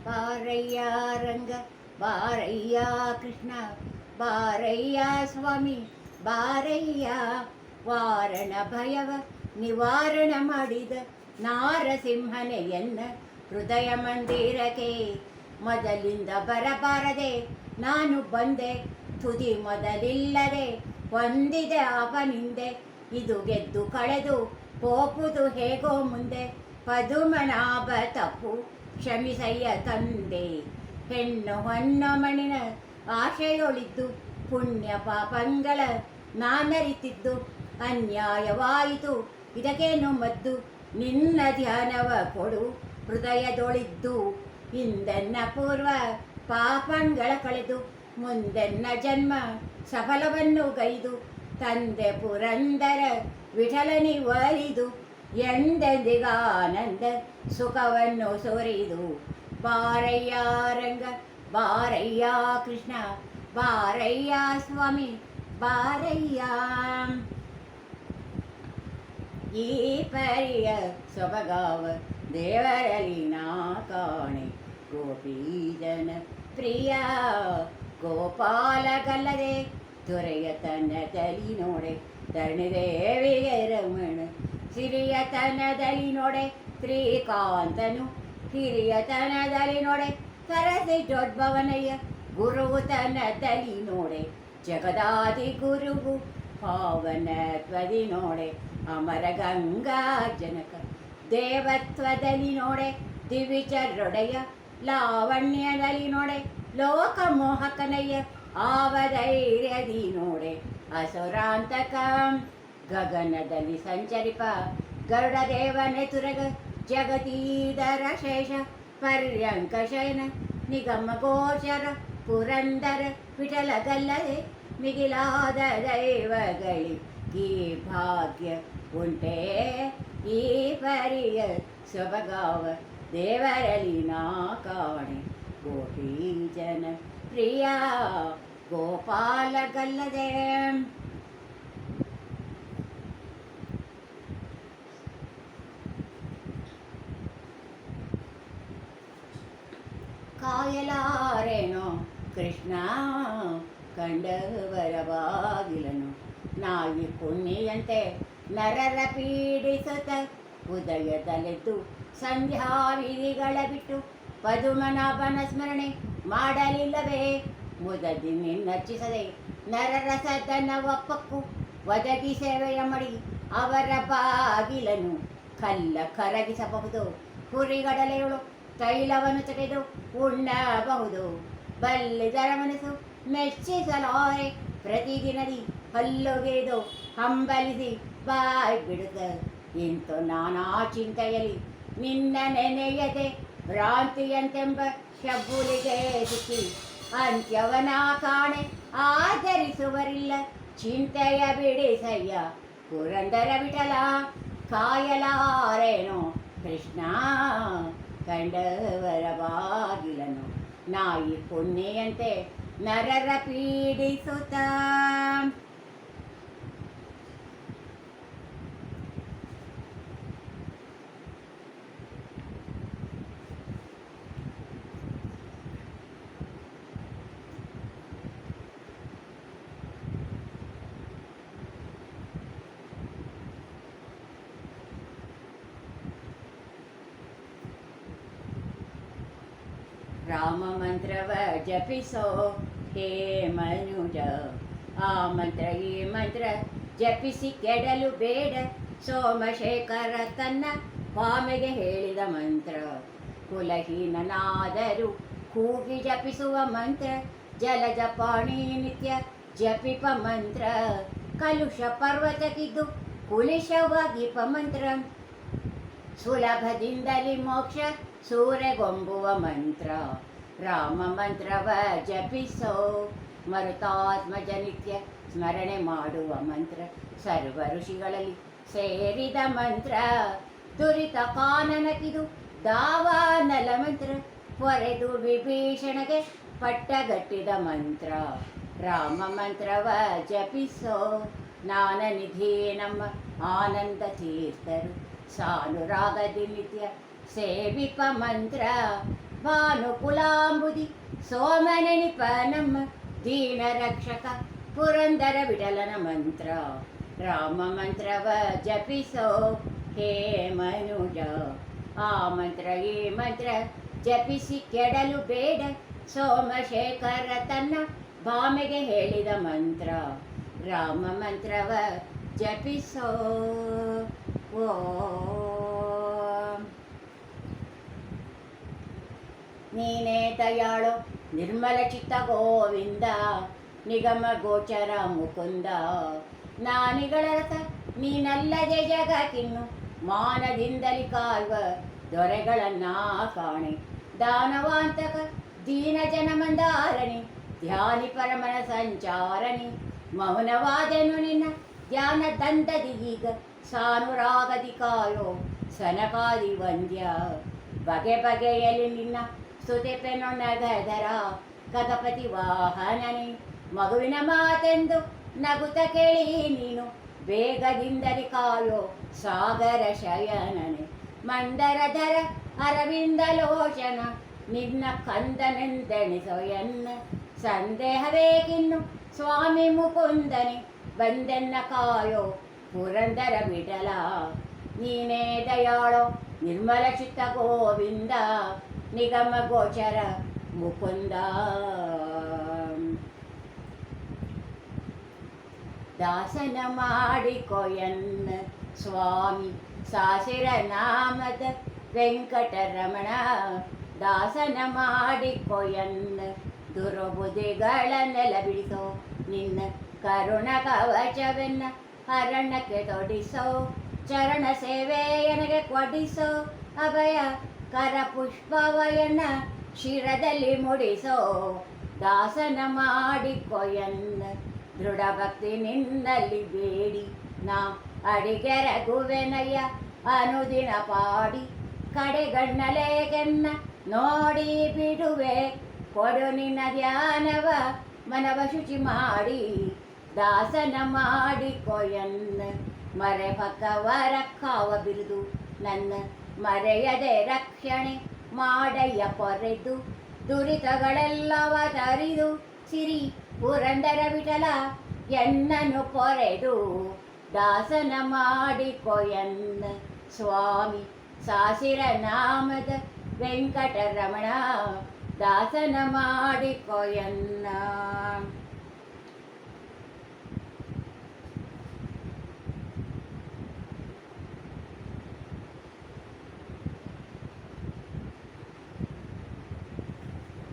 ಬಾರಯ್ಯ ರಂಗ ಬಾರಯ್ಯ ಕೃಷ್ಣ ಬಾರಯ್ಯ ಸ್ವಾಮಿ ಬಾರಯ್ಯ ವಾರಣ ಭಯವ ನಿವಾರಣ ಮಾಡಿದ ನಾರಸಿಂಹನೆಯನ್ನ ಹೃದಯ ಮಂದಿರಕ್ಕೆ ಮೊದಲಿಂದ ಬರಬಾರದೆ ನಾನು ಬಂದೆ ತುದಿ ಮೊದಲಿಲ್ಲದೆ ಹೊಂದಿದೆ ಅವನಿಂದೆ ಇದು ಗೆದ್ದು ಕಳೆದು ಹೋಗುವುದು ಹೇಗೋ ಮುಂದೆ ಪದುಮನಾಭ ತಪ್ಪು ಕ್ಷಮಿಸಯ್ಯ ತಂದೆ ಹೆಣ್ಣು ಹೊನ್ನು ಮಣಿನ ಆಶೆಯೊಳಿದ್ದು ಪುಣ್ಯ ಪಾಪಂಗಳ ನಾನರಿತಿದ್ದು ಅನ್ಯಾಯವಾಯಿತು ಇದಕ್ಕೇನು ಮದ್ದು ನಿನ್ನ ಧ್ಯಾನವ ಕೊಡು ಹೃದಯದೊಳಿದ್ದು ಹಿಂದೆನ್ನ ಪೂರ್ವ ಪಾಪಂಗಳ ಕಳೆದು ಮುಂದೆನ್ನ ಜನ್ಮ ಸಫಲವನ್ನು ಗೈದು ತಂದೆ ಪುರಂದರ ವಿಠಲನಿ ಒಲಿದು ಎಂದೆಂದಿಗಾನಂದ ಸುಖವನ್ನು ಸುರಿದು ಬಾರಯ್ಯ ರಂಗ ಬಾರಯ್ಯ ಕೃಷ್ಣ ಬಾರಯ್ಯ ಸ್ವಾಮಿ ಬಾರಯ್ಯ ಈ ಪರಿಯ ಸೊಬಗಾವ ದೇವರಲ್ಲಿ ನಾ ಕಾಣೆ ಗೋಪೀಜನ ಪ್ರಿಯ ಗೋಪಾಲಗಲ್ಲದೆ ದೊರೆಯ ತನ್ನದಲ್ಲಿ ನೋಡೆ ಧರಣಿದೇವಿಗೆ ರಮಣ ಸಿರಿಯತನದಲ್ಲಿ ನೋಡೆ ಶ್ರೀಕಾಂತನು ಹಿರಿಯತನದಲ್ಲಿ ನೋಡೆ ಸರಸಿ ಜೋದ್ಭವನಯ್ಯ ಗುರುತನದಲ್ಲಿ ನೋಡೆ ಜಗದಾದಿ ಗುರುವು ಪಾವನತ್ವದಿ ನೋಡೆ ಅಮರ ಗಂಗಾ ಜನಕ ದೇವತ್ವದಲ್ಲಿ ನೋಡೆ ದಿವಿಚರೊಡೆಯ ಲಾವಣ್ಯದಲ್ಲಿ ನೋಡೆ ಲೋಕ ಮೋಹಕನಯ್ಯ ಆವಧೈರ್ಯದಿ ನೋಡೆ ಅಸುರಾಂತಕ ಗಗನದಲ್ಲಿ ಸಂಚರಿಪ ಗರುಡ ದೇವನೆತುರಗ ಜಗತೀಧರ ಶೇಷ ಪರ್ಯಂಕ ಶಯನ ನಿಗಮ ಗೋಚರ ಪುರಂದರ ವಿಠಲಗಲ್ಲದೆ ಮಿಗಿಲಾದ ದೈವಗಳಿ ಈ ಭಾಗ್ಯ ಉಂಟೇ ಈ ಪರಿಯ ಸೊಬಗಾವ ದೇವರಲ್ಲಿ ನಾ ಕಾಣೆ ಗೋಪೀಜನ ಪ್ರಿಯ ಗೋಪಾಲಗಲ್ಲದೆ ಕಾಯಲಾರೇನೋ ಕೃಷ್ಣ ಕಂಡವರ ಬಾಗಿಲನು ನಾಯಿ ಪುಣ್ಯಂತೆ ನರರ ಪೀಡಿಸುತ್ತ ಉದಯದಲೆದ್ದು ಸಂಧ್ಯಾ ವಿಧಿಗಳ ಬಿಟ್ಟು ಪದುಮನಾಭನ ಸ್ಮರಣೆ ಮಾಡಲಿಲ್ಲವೇ ಮುದದಿ ನಿನ್ನಚ್ಚಿಸದೆ ನರರ ಸದನ ಒಪ್ಪಕ್ಕೂ ಒದಗಿ ಸೇವೆಯ ಮಡಿ ಅವರ ಬಾಗಿಲನ್ನು ಕಲ್ಲ ಕರಗಿಸಬಹುದು ಹುರಿಗಡಲೆಯಳು ತೈಲವನ್ನು ತೆಗೆದು ಉಣ್ಣಬಹುದು ಬಲ್ಲಿದರ ಮನಸ್ಸು ಮೆಚ್ಚಿಸಲಾರೆ ಪ್ರತಿದಿನದಿ ಹಲ್ಲುಗೆದು ಹಂಬಲಿಸಿ ಬಾಯ್ ಬಿಡುತ್ತ ಇಂತು ನಾನಾ ಚಿಂತೆಯಲಿ ನಿನ್ನ ನೆನೆಯದೆ ಭ್ರಾಂತಿಯಂತೆಂಬ ಶಬ್ಬುಲಿಗೆ ಸಿಕ್ಕಿ ಅಂತ್ಯವನ ಕಾಣೆ ಆಧರಿಸುವರಿಲ್ಲ ಚಿಂತೆಯ ಬಿಡಿಸಯ್ಯ ಪುರಂದರ ವಿಠಲ ಕಾಯಲಾರೇನೋ ಕೃಷ್ಣ ಕಂಡವರ ಬಾಗಿಲನು ನಾಯಿ ಪುಣ್ಯಂತೆ ನರರ ಪೀಡಿಸುತ್ತ ರಾಮ ಮಂತ್ರವ ಜಪಿಸೋ ಹೇ ಮನುಜ ಆ ಮಂತ್ರ ಈ ಮಂತ್ರ ಜಪಿಸಿ ಕೆಡಲು ಬೇಡ ಸೋಮಶೇಖರ ತನ್ನ ಸ್ವಾಮಿಗೆ ಹೇಳಿದ ಮಂತ್ರ ಕುಲಹೀನನಾದರೂ ಕೂಗಿ ಜಪಿಸುವ ಮಂತ್ರ ಜಲಜ ಪಾಣಿ ನಿತ್ಯ ಜಪಿಪ ಮಂತ್ರ ಕಲುಷ ಪರ್ವತಕ್ಕಿದ್ದು ಕುಲಿಶವಾಗಿಪ ಮಂತ್ರ ಸುಲಭದಿಂದಲಿ ಮೋಕ್ಷ ಸೂರೆಗೊಂಬುವ ಮಂತ್ರ ರಾಮ ಮಂತ್ರವ ಜಪಿಸೋ ಮರುತಾತ್ಮಜ ನಿತ್ಯ ಸ್ಮರಣೆ ಮಾಡುವ ಮಂತ್ರ ಸರ್ವ ಋಷಿಗಳಲ್ಲಿ ಸೇರಿದ ಮಂತ್ರ ದುರಿತ ಕಾನನಕಿದು ದಾವಾನಲ ಮಂತ್ರ ಹೊರೆದು ವಿಭೀಷಣಗೆ ಪಟ್ಟಗಟ್ಟಿದ ಮಂತ್ರ ರಾಮ ಮಂತ್ರವ ಜಪಿಸೋ ಜ್ಞಾನನಿಧಿ ನಮ್ಮ ಆನಂದ ತೀರ್ಥರು ಸಾನುರಾಗದಿ ನಿತ್ಯ ಸೇವಿಪ ಮಂತ್ರ ಭಾನುಕುಲಾಂಬುದಿ ಸೋಮನೆನಿಪ ನಮ್ಮ ದೀನ ರಕ್ಷಕ ಪುರಂದರ ವಿಠಲನ ಮಂತ್ರ ರಾಮ ಮಂತ್ರವ ಜಪಿಸೋ ಹೇ ಮನುಜ. ಆ ಮಂತ್ರ ಈ ಮಂತ್ರ ಜಪಿಸಿ ಕೆಡಲು ಬೇಡ, ಸೋಮಶೇಖರ ತನ್ನ ಭಾಮೆಗೆ ಹೇಳಿದ ಮಂತ್ರ ರಾಮ ಮಂತ್ರವ ಜಪಿಸೋ. ಓ ನೀನೇ ದಯಾಳು ನಿರ್ಮಲ ಚಿತ್ತ ಗೋವಿಂದ, ನಿಗಮ ಗೋಚರ ಮುಕುಂದ. ಜ್ಞಾನಿಗಳ ರಥ ನೀನಲ್ಲದೆ ಜಗಕ್ಕಿನ್ನು, ಮಾನದಿಂದಲಿ ಕಾಯುವ ದೊರೆಗಳನ್ನ ಕಾಣೆ. ದಾನವಾಂತಕ ದೀನ ಜನ ಮಂದಾರಣಿ, ಧ್ಯಾನಿ ಪರಮನ ಸಂಚಾರಣಿ. ಮೌನವಾದನು ನಿನ್ನ ಧ್ಯಾನ ದಂಡದಿಗೀಗ, ಸಾನುರಾಗದಿ ಕಾಯೋ ಸನಕಾದಿ ವಂದ್ಯ. ಬಗೆ ಬಗೆಯಲ್ಲಿ ನಿನ್ನ ಸ್ತುತಿಪೆನು ನಗಧರ, ಗಗಪತಿ ವಾಹನನಿ. ಮಗುವಿನ ಮಾತೆಂದು ನಗುತ್ತ ಕೇಳಿ ನೀನು, ಬೇಗದಿಂದಲಿ ಕಾಯೋ ಸಾಗರ ಶಯನನೆ. ಮಂದರಧರ ಅರವಿಂದ ಲೋಚನ, ನಿನ್ನ ಕಂದನೆಂದೆಣಿಸೋ ಎನ್ನ. ಸಂದೇಹವೇಕಿನ್ನು ಸ್ವಾಮಿ ಮುಕುಂದನೆ, ಬಂದೆನ್ನ ಕಾಯೋ ಪುರಂದರ ವಿಠಲ. ನೀನೇ ದಯಾಳೋ ನಿರ್ಮಲ ಚಿತ್ತ ಗೋವಿಂದ, ನಿಗಮ ಗೋಚರ ಮುಕುಂದ. ದಾಸನ ಮಾಡಿಕೊಯನ್ನ ಸ್ವಾಮಿ ಸಾಸಿರ ನಾಮದ ವೆಂಕಟರಮಣ. ದಾಸನ ಮಾಡಿಕೊಯನ್ನ ದುರ್ಬುದ್ಧಿಗಳನ್ನೆಲ್ಲ ಬಿಡಿಸೋ, ನಿನ್ನ ಕರುಣ ಕವಚವೆನ್ನ ಅರಣ್ಯಕ್ಕೆ ತೊಡಿಸೋ. ಚರಣ ಸೇವೆಯನಗೆ ಕೊಡಿಸೋ, ಅಭಯ ಕರ ಪುಷ್ಪವಯನ್ನ ಶಿರದಲ್ಲಿ ಮುಡಿಸೋ. ದಾಸನ ಮಾಡಿಕೊಯನ್ನ ದೃಢ ಭಕ್ತಿ ನಿನ್ನಲ್ಲಿ ಬೇಡಿ, ನಾ ಅಡಿಗೆರಗುವೆನಯ್ಯ ಅನುದಿನ ಪಾಡಿ. ಕಡೆಗಣ್ಣಲೇಗೆನ್ನ ನೋಡಿ ಬಿಡುವೆ, ಕೊಡು ನಿನ್ನ ಧ್ಯಾನವ ಮನವ ಶುಚಿ ಮಾಡಿ. ದಾಸನ ಮಾಡಿಕೊಯನ್ನ ಮರೆ ಪಕ್ಕವರ ಕಾವ ಬಿರುದು, ನನ್ನ ಮರೆಯದೆ ರಕ್ಷಣೆ ಮಾಡಯ್ಯ ಪೊರೆದು. ದುರಿತಗಳೆಲ್ಲವ ತರಿದು ಸಿರಿ ಪುರಂದರ ವಿಠಲ ಎನ್ನನು ಪೊರೆದು. ದಾಸನ ಮಾಡಿಕೊಯನ್ನ ಸ್ವಾಮಿ ಸಾಸಿರ ನಾಮದ ವೆಂಕಟರಮಣ. ದಾಸನ ಮಾಡಿಕೊಯನ್ನ.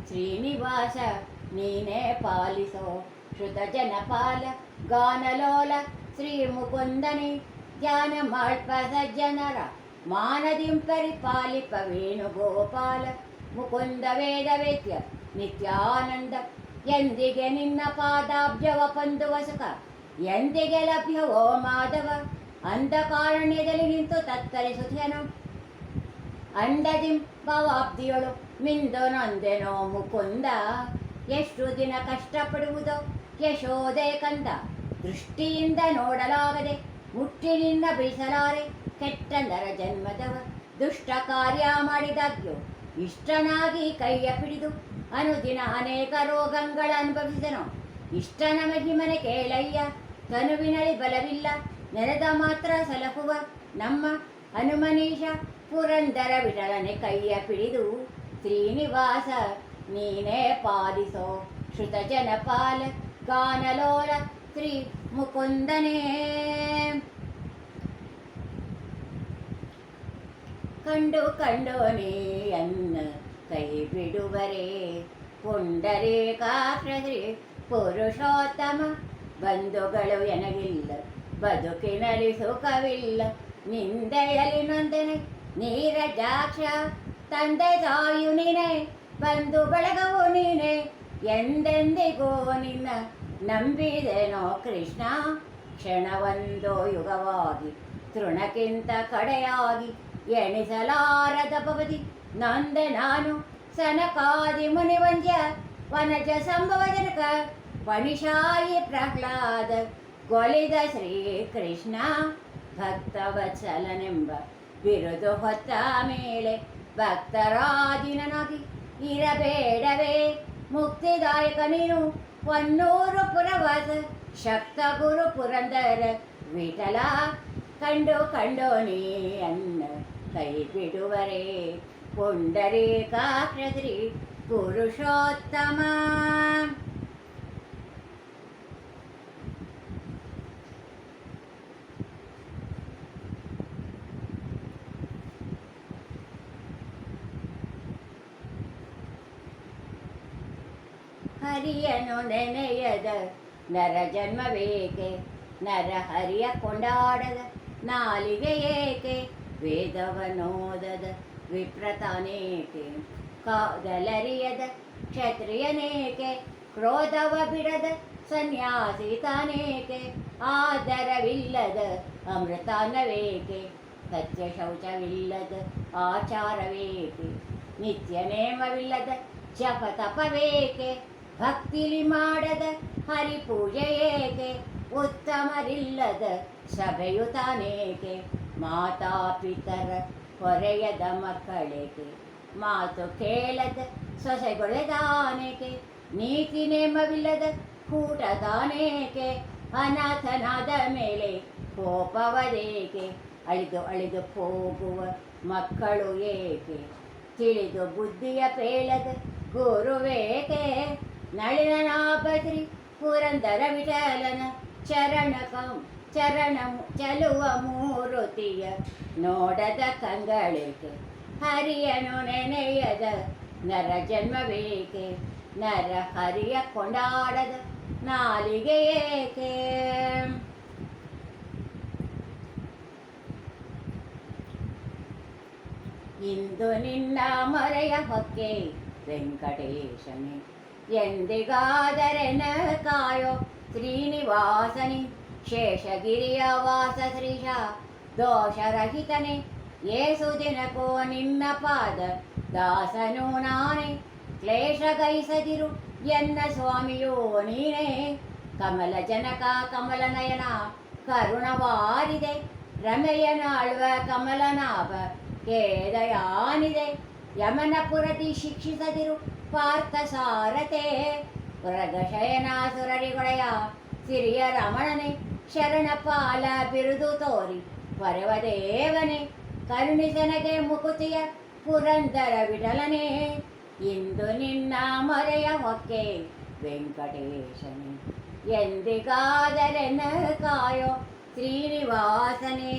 ಶ್ರೀನಿವಾಸ ನೀನೇ ಪಾಲಿಸೋ, ಶ್ರುತ ಜನಪಾಲ ಗಾನಲೋಲ ಶ್ರೀ ಮುಕುಂದನಿ. ಧ್ಯಾನ ಮಾಳ್ಪ ಸಜ್ಜನರ ಮಾನದಿಂಪರಿ ಪಾಲಿಪ ವೇಣುಗೋಪಾಲ. ಮುಕುಂದ ವೇದ ವೇದ್ಯ ನಿತ್ಯಾನಂದ, ಎಂದಿಗೆ ನಿನ್ನ ಪಾದಾಬ್ಜವ ಪಂದುವ ಸುಖ, ಎಂದಿಗೆ ಲಭ್ಯವೋ ಮಾಧವ. ಅಂಧಕಾರಣ್ಯದಲ್ಲಿ ನಿಂತು ತತ್ತರಿಸುತ್ತೇನೋ, ಅಂಡದಿಂ ಭವಾಬ್ದಿಯೊಳು ಮಿಂದು ನೊಂದೆನೋ ಮುಕುಂದ. ಎಷ್ಟು ದಿನ ಕಷ್ಟಪಡುವುದೋ ಯಶೋದೆ ಕಂದ, ದೃಷ್ಟಿಯಿಂದ ನೋಡಲಾಗದೆ ಮುಟ್ಟಿ ನಿನ್ನ ಬಿಡಿಸಲಾರೆ. ಕೆಟ್ಟ ನರ ಜನ್ಮದವ ದುಷ್ಟ ಕಾರ್ಯ ಮಾಡಿದಾಗ್ಯೋ, ಇಷ್ಟನಾಗಿ ಕೈಯ ಪಿಡಿದು ಅನುದಿನ ಅನೇಕ ರೋಗಗಳ ಅನುಭವಿಸಿದನು. ಇಷ್ಟನ ಮಹಿಮನೆ ಕೇಳಯ್ಯ, ತನುವಿನಳಿ ಬಲವಿಲ್ಲ ನೆನೆದ ಮಾತ್ರ ಸಲಹುವ ನಮ್ಮ ಹನುಮನೀಶ. ಪುರಂದರ ವಿಠಲನೆ ಕೈಯ ಪಿಡಿದು, ಶ್ರೀನಿವಾಸ ನೀನೇ ಪಾಲಿಸೋ, ಶ್ರುತ ಜನಪಾಲ ಗಾನಲೋಲ ಶ್ರೀ ಮುಕುಂದನೇ. ಕಂಡು ಕಂಡು ನೀಯನ್ನ ಕೈ ಬಿಡುವರೆ, ಪುಂಡರೀಕಾಕ್ಷ ಪುರುಷೋತ್ತಮ. ಬಂಧುಗಳು ಎನಗಿಲ್ಲ ಬದುಕಿನಲ್ಲಿ ಸುಖವಿಲ್ಲ, ನಿಂದೆಯಲಿ ನೊಂದೆನೆ ನೀರಜಾಕ್ಷ. ತಂದೆ ತಾಯು ನೀನೆ, ಬಂಧು ಬಳಗವು ನೀನೆ, ಎಂದೆಂದಿಗೂ ನಿನ್ನ ನಂಬಿದೆನೋ ಕೃಷ್ಣ. ಕ್ಷಣವೊಂದು ಯುಗವಾಗಿ ತೃಣಕ್ಕಿಂತ ಕಡೆಯಾಗಿ, ಎಣಿಸಲಾರದ ಭವತಿ ನೊಂದೆ ನಾನು. ಸನಕಾದಿ ಮುನಿವಂದ್ಯ ವನಜ ಸಂಭವ ಜನಕ, ಪಣಿಶಾಯಿ ಪ್ರಹ್ಲಾದ ಗೊಲಿದ ಶ್ರೀಕೃಷ್ಣ. ಭಕ್ತವತ್ಸಲನೆಂಬ ಬಿರುದು ಹೊತ್ತ ಮೇಲೆ ಭಕ್ತರಾದಿನನಾಗಿ ಇರಬೇಡವೇ ಮುಕ್ತಿದಾಯಕ ನೀನು ಹೊನ್ನೂರು ಪುರವಾಸ ಶಕ್ತ ಗುರು ಪುರಂದರ ವಿಠಲ ಕಂಡು ಕಂಡು ನೀ ಅನ್ನ ಕೈ ಬಿಡುವರೇ ಪುಂಡರೀಕಾಕ್ಷ ಶ್ರೀ ಪುರುಷೋತ್ತಮ. ಹರಿಯನು ನೆನೆಯದ ನರ ಜನ್ಮವೇಕೆ, ನರ ಹರಿಯ ಕೊಂಡಾಡದ ನಾಲಿಗೆ ಏಕೆ, ವೇದವನೋದದ ವಿಪ್ರತಾನೇಕೆ, ಕಾದಲರಿಯದ ಕ್ಷತ್ರಿಯನೇಕೆ, ಕ್ರೋಧವ ಬಿಡದ ಸನ್ಯಾಸಿ ತಾನೇಕೆ, ಆದರವಿಲ್ಲದ ಅಮೃತಾನ್ನವೇಕೆ, ಸತ್ಯ ಶೌಚವಿಲ್ಲದ ಆಚಾರವೇಕೆ, ನಿತ್ಯ ನೇಮವಿಲ್ಲದ ಜಪ ತಪವೇಕೆ, ಭಕ್ತಿಲಿ ಮಾಡದ ಹರಿಪೂಜೆ ಏಕೆ, ಉತ್ತಮರಿಲ್ಲದ ಸಭೆಯು ತಾನೇಕೆ, ಮಾತಾಪಿತರ ಹೊರೆಯದ ಮಕ್ಕಳೇಕೆ, ಮಾತು ಕೇಳದ ಸೊಸೆಗೊಳೆದಾನೇಕೆ, ನೀತಿ ನೇಮವಿಲ್ಲದ ಕೂಟ ತಾನೇಕೆ, ಅನಾಥನಾದ ಮೇಲೆ ಕೋಪವದೇಕೆ, ಅಳಿದು ಅಳಿದು ಹೋಗುವ ಮಕ್ಕಳು ಏಕೆ, ತಿಳಿದು ಬುದ್ಧಿಯ ಪೇಳದ ಗುರುವೇಕೆ, ನಳಿನಾಭದ್ರಿ ಪುರಂದರ ವಿಠಲನ ಚರಣ ಚಲುವ ಮೂರುತಿಯ ನೋಡದ ಕಂಗಳೇಕೆ, ಹರಿಯನು ನೆನೆಯದ ನರ ಜನ್ಮವೇಕೆ, ನರ ಹರಿಯ ಕೊಂಡಾಡದ ನಾಲಿಗೆ ಏಕೆ. ಇಂದು ನಿನ್ನ ಮರೆಯ ಹೊಕ್ಕೆ ವೆಂಕಟೇಶನೇ, ಎಂದಿಗಾದರೆನ ಕಾಯೋ ಶ್ರೀನಿವಾಸನಿ, ಶೇಷಗಿರಿಯ ವಾಸ ಶ್ರೀಶ ದೋಷರಹಿತನೇ, ಏಸು ದಿನಕೋ ನಿನ್ನ ಪಾದ ದಾಸನು ನಾನೇ, ಕ್ಲೇಶ ಗೈಸದಿರು ಎನ್ನ ಸ್ವಾಮಿಯೋ ನೀನೇ, ಕಮಲ ಜನಕ ಕಮಲ ನಯನ ಕರುಣವಾರಿದೆ, ರಮೆಯನಾಳುವ ಕಮಲನಾಭ ಕೇದಯಾನಿದೆ, ಯಮನಪುರದಿ ಶಿಕ್ಷಿಸದಿರು ಪಾರ್ಥ ಸಾರತೆ, ಪುರಗಶಯನಾಸುರರಿಗೊಳೆಯ ಸಿರಿಯ ರಮಣನೆ, ಶರಣಪಾಲ ಬಿರುದು ತೋರಿ ಪರವದೇವನೇ, ಕರುಣಿಸನಗೆ ಮುಕುತಿಯ ಪುರಂದರ ವಿಠಲನೇ, ಇಂದು ನಿನ್ನ ಮೊರೆಯ ಹೊಕ್ಕೆ ವೆಂಕಟೇಶನೇ, ಎಂದಿಗಾದರೆನ ಕಾಯೋ ಶ್ರೀನಿವಾಸನೇ.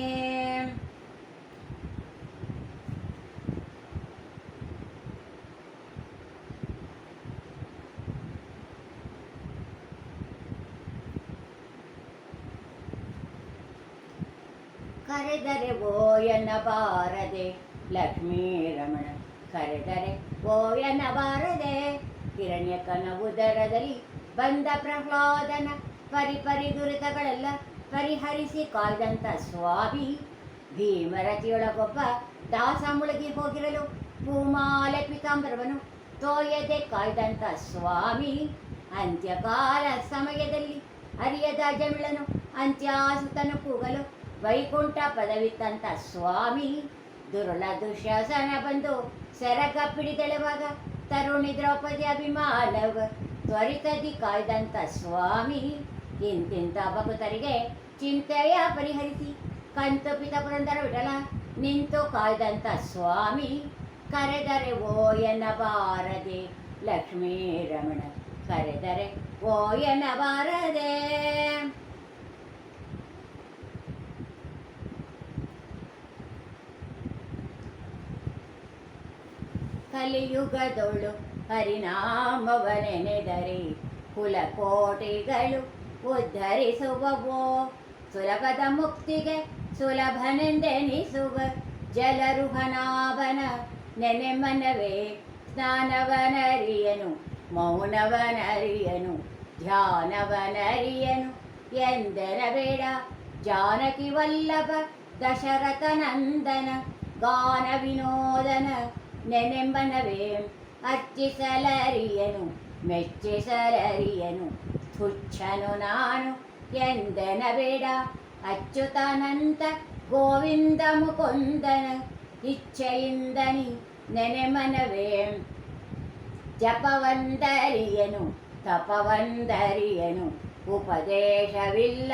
ಕರೆದರೆ ಓಯನ ಬಾರದೆ ಲಕ್ಷ್ಮೀ ರಮಣ, ಕರೆದರೆ ಓಯನ ಬಾರದೆ, ಹಿರಣ್ಯಕನ ಉದರದಲ್ಲಿ ಬಂದ ಪ್ರಹ್ಲಾದನ ಪರಿಪರಿ ದುರಿತಗಳೆಲ್ಲ ಪರಿಹರಿಸಿ ಕಾಯ್ದಂಥ ಸ್ವಾಮಿ, ಭೀಮರತಿಯೊಳಗೊಬ್ಬ ದಾಸ ಮುಳುಗಿ ಹೋಗಿರಲು ಪೂಮಾಲೆ ಪಿತಾಂಬರವನು ತೋಯದೆ ಕಾಯ್ದಂಥ ಸ್ವಾಮಿ, ಅಂತ್ಯಕಾಲ ಸಮಯದಲ್ಲಿ ಅರಿಯದ ಜಮಿಳನು ಅಂತ್ಯಾಸುತನು ಕೂಗಲು ವೈಕುಂಠ ಪದವಿತ್ತಂತ ಸ್ವಾಮಿ, ದುರುಳ ದುಶ್ಯಾಸನ ಬಂದು ಸೆರಗ ಪಿಡಿದೆಳೆವಾಗ ತರುಣಿ ದ್ರೌಪದಿ ಅಭಿಮಾನವ ತ್ವರಿತದಿ ಕಾಯ್ದಂಥ ಸ್ವಾಮಿ, ಇಂತಿಂತ ಭಕ್ತರಿಗೆ ಚಿಂತೆಯ ಪರಿಹರಿಸಿ ಕಂತು ಪಿತ ಪುರಂದರ ವಿಠಲ ನಿಂತು ಕಾಯ್ದಂಥ ಸ್ವಾಮಿ, ಕರೆದರೆ ಓಯನ ಬಾರದೆ ಲಕ್ಷ್ಮೀ ರಮಣ, ಕರೆದರೆ ಓಯನ ಬಾರದೆ. ಕಲಿಯುಗದೊಳು ಹರಿನಾಮವನೆನೆದರೆ ಕುಲಕೋಟಿಗಳು ಉದ್ಧರಿಸುವವೋ, ಸುಲಭದ ಮುಕ್ತಿಗೆ ಸುಲಭನೆಂದೆನಿಸುವ ಜಲರುಹನಾಭನ ನೆನೆ ಮನವೇ, ಸ್ನಾನವನರಿಯನು ಮೌನವನರಿಯನು ಧ್ಯಾನವನರಿಯನು ಎಂದೆನಬೇಡ, ಜಾನಕಿ ವಲ್ಲಭ ದಶರಥ ನಂದನ ಗಾನ ವಿನೋದನ ನೆನೆಂಬನವೇ, ಅರ್ಚಿಸಲರಿಯನು ಮೆಚ್ಚಿಸಲರಿಯನು ತುಚ್ಛನು ನಾನು ಎಂದೆನಬೇಡ, ಅಚ್ಯುತಾನಂತ ಗೋವಿಂದ ಮುಕುಂದನ ಇಚ್ಛೆಯಿಂದನಿ ನೆನೆಮನವೇ, ಜಪವಂದರಿಯನು ತಪವಂದರಿಯನು ಉಪದೇಶವಿಲ್ಲ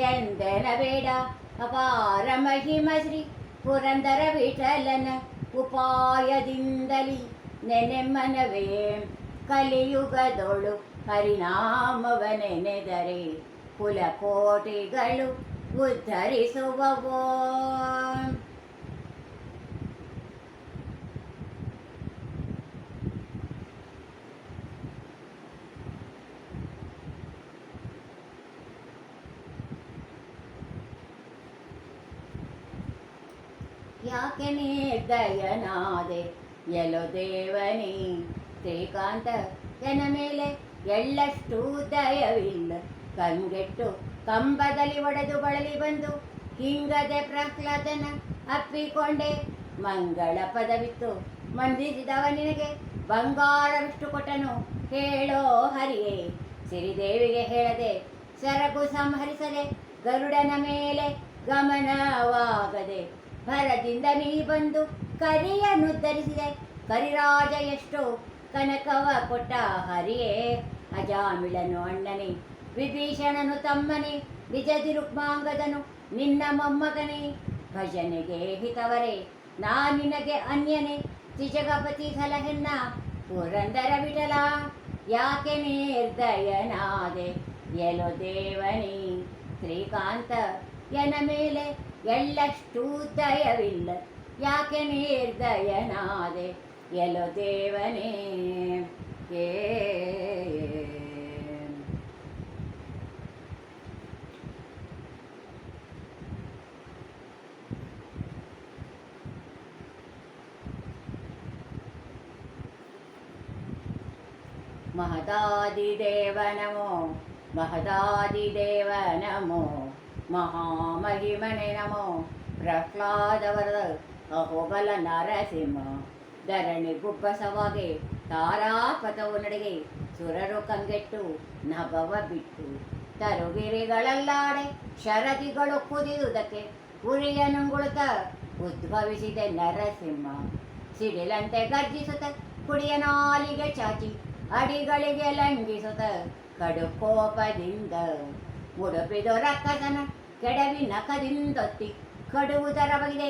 ಎಂದೆನಬೇಡ. ಅಪಾರ ಮಹಿಮ ಶ್ರೀ ಪುರಂದರ ವಿಠಲನ ಉಪಾಯದಿಂದಲಿ ನೆನೆಮನವೇ. ಕಲಿಯುಗದೊಳು ಹರಿನಾಮವನೆನೆದರೆ ಕುಲಕೋಟಿಗಳು ಉದ್ಧರಿಸುವವೋ. ಯಾಕೆ ನಿರ್ದಯನಾದೆ ಎಲೋ ದೇವನೇ ಶ್ರೀಕಾಂತ, ಜನ ಮೇಲೆ ಎಳ್ಳಷ್ಟು ದಯವಿಲ್ಲ. ಕಂಗೆಟ್ಟು ಕಂಬದಲ್ಲಿ ಒಡೆದು ಬಳಲಿ ಬಂದು ಹಿಂಗದೆ ಪ್ರಹ್ಲಾದನ ಅಪ್ಪಿಕೊಂಡೆ. ಮಂಗಳ ಪದವಿತ್ತು ಮಂದಿಸಿದವ ನಿನಗೆ ಬಂಗಾರವಿಷ್ಟು ಕೊಟ್ಟನು ಹೇಳೋ ಹರಿಯೇ. ಸಿರಿದೇವಿಗೆ ಹೇಳದೆ ಸರಗು ಸಂಹರಿಸದೆ ಗರುಡನ ಮೇಲೆ ಗಮನವಾಗದೆ ಭರದಿಂದ ನೀ ಬಂದು ಕರಿಯನ್ನು ಧರಿಸಿದೆ. ಕರಿರಾಜ ಎಷ್ಟು ಕನಕವ ಕೊಟ್ಟ ಹರಿಯೇ. ಅಜಾಮಿಳನು ಅಣ್ಣನೇ, ವಿಭೀಷಣನು ತಮ್ಮನೇ, ನಿಜದಿ ರುಕ್ಮಾಂಗದನು ನಿನ್ನ ಮೊಮ್ಮಗನೇ. ಭಜನೆಗೆ ಹಿತವರೇ ನಾ ನಿನಗೆ ಅನ್ಯನೇ, ತ್ರಿಜಗಪತಿ ಸಲಹೆನ್ನ ಪುರಂದರ ವಿಠಲ. ಯಾಕೆ ನಿರ್ದಯನಾದೆ ಎಲೋ ದೇವನೇ ಶ್ರೀಕಾಂತ, ಎನ ಮೇಲೆ ಎಳ್ಳಷ್ಟು ದಯವಿಲ್ಲ. ಯಾಕೆ ನಿರ್ದಯನಾದೆ ಎಲೋ ದೇವನೇ. ಮಹದಾದಿದೇವ ನಮೋ ಮಹದಾದಿದೇವ ನಮೋ ಮಹಾಮಹಿಮನೆ ನಮೋ ಪ್ರಹ್ಲಾದವರದ ಅಹೋಬಲ ನರಸಿಂಹ. ಧರಣಿ ಗುಬ್ಬಸವಾಗೆ ತಾರಾಪಥವು ನಡೆಗೆ ಸುರರು ಕಂಗೆಟ್ಟು ನಭವ ಬಿಟ್ಟು ತರುಗಿರಿಗಳಲ್ಲಾಡೆ ಶರದಿಗಳು ಕುದಿಯುವುದಕ್ಕೆ ಉರಿಯ ನುಂಗುಳುತ್ತ ಉದ್ಭವಿಸಿದೆ ನರಸಿಂಹ. ಸಿಡಿಲಂತೆ ಗರ್ಜಿಸುತ್ತ ಕುಡಿಯ ನಾಲಿಗೆ ಚಾಚಿ ಅಡಿಗಳಿಗೆ ಲಂಘಿಸುತ್ತ ಕಡುಕೋಪದಿಂದ ಮುಡುಪಿದು ರಕ್ಕಸನ ಕೆಡವಿ ನಖದಿಂದೊತ್ತಿ ಕಡುವುದರ ಬಗಿದೆ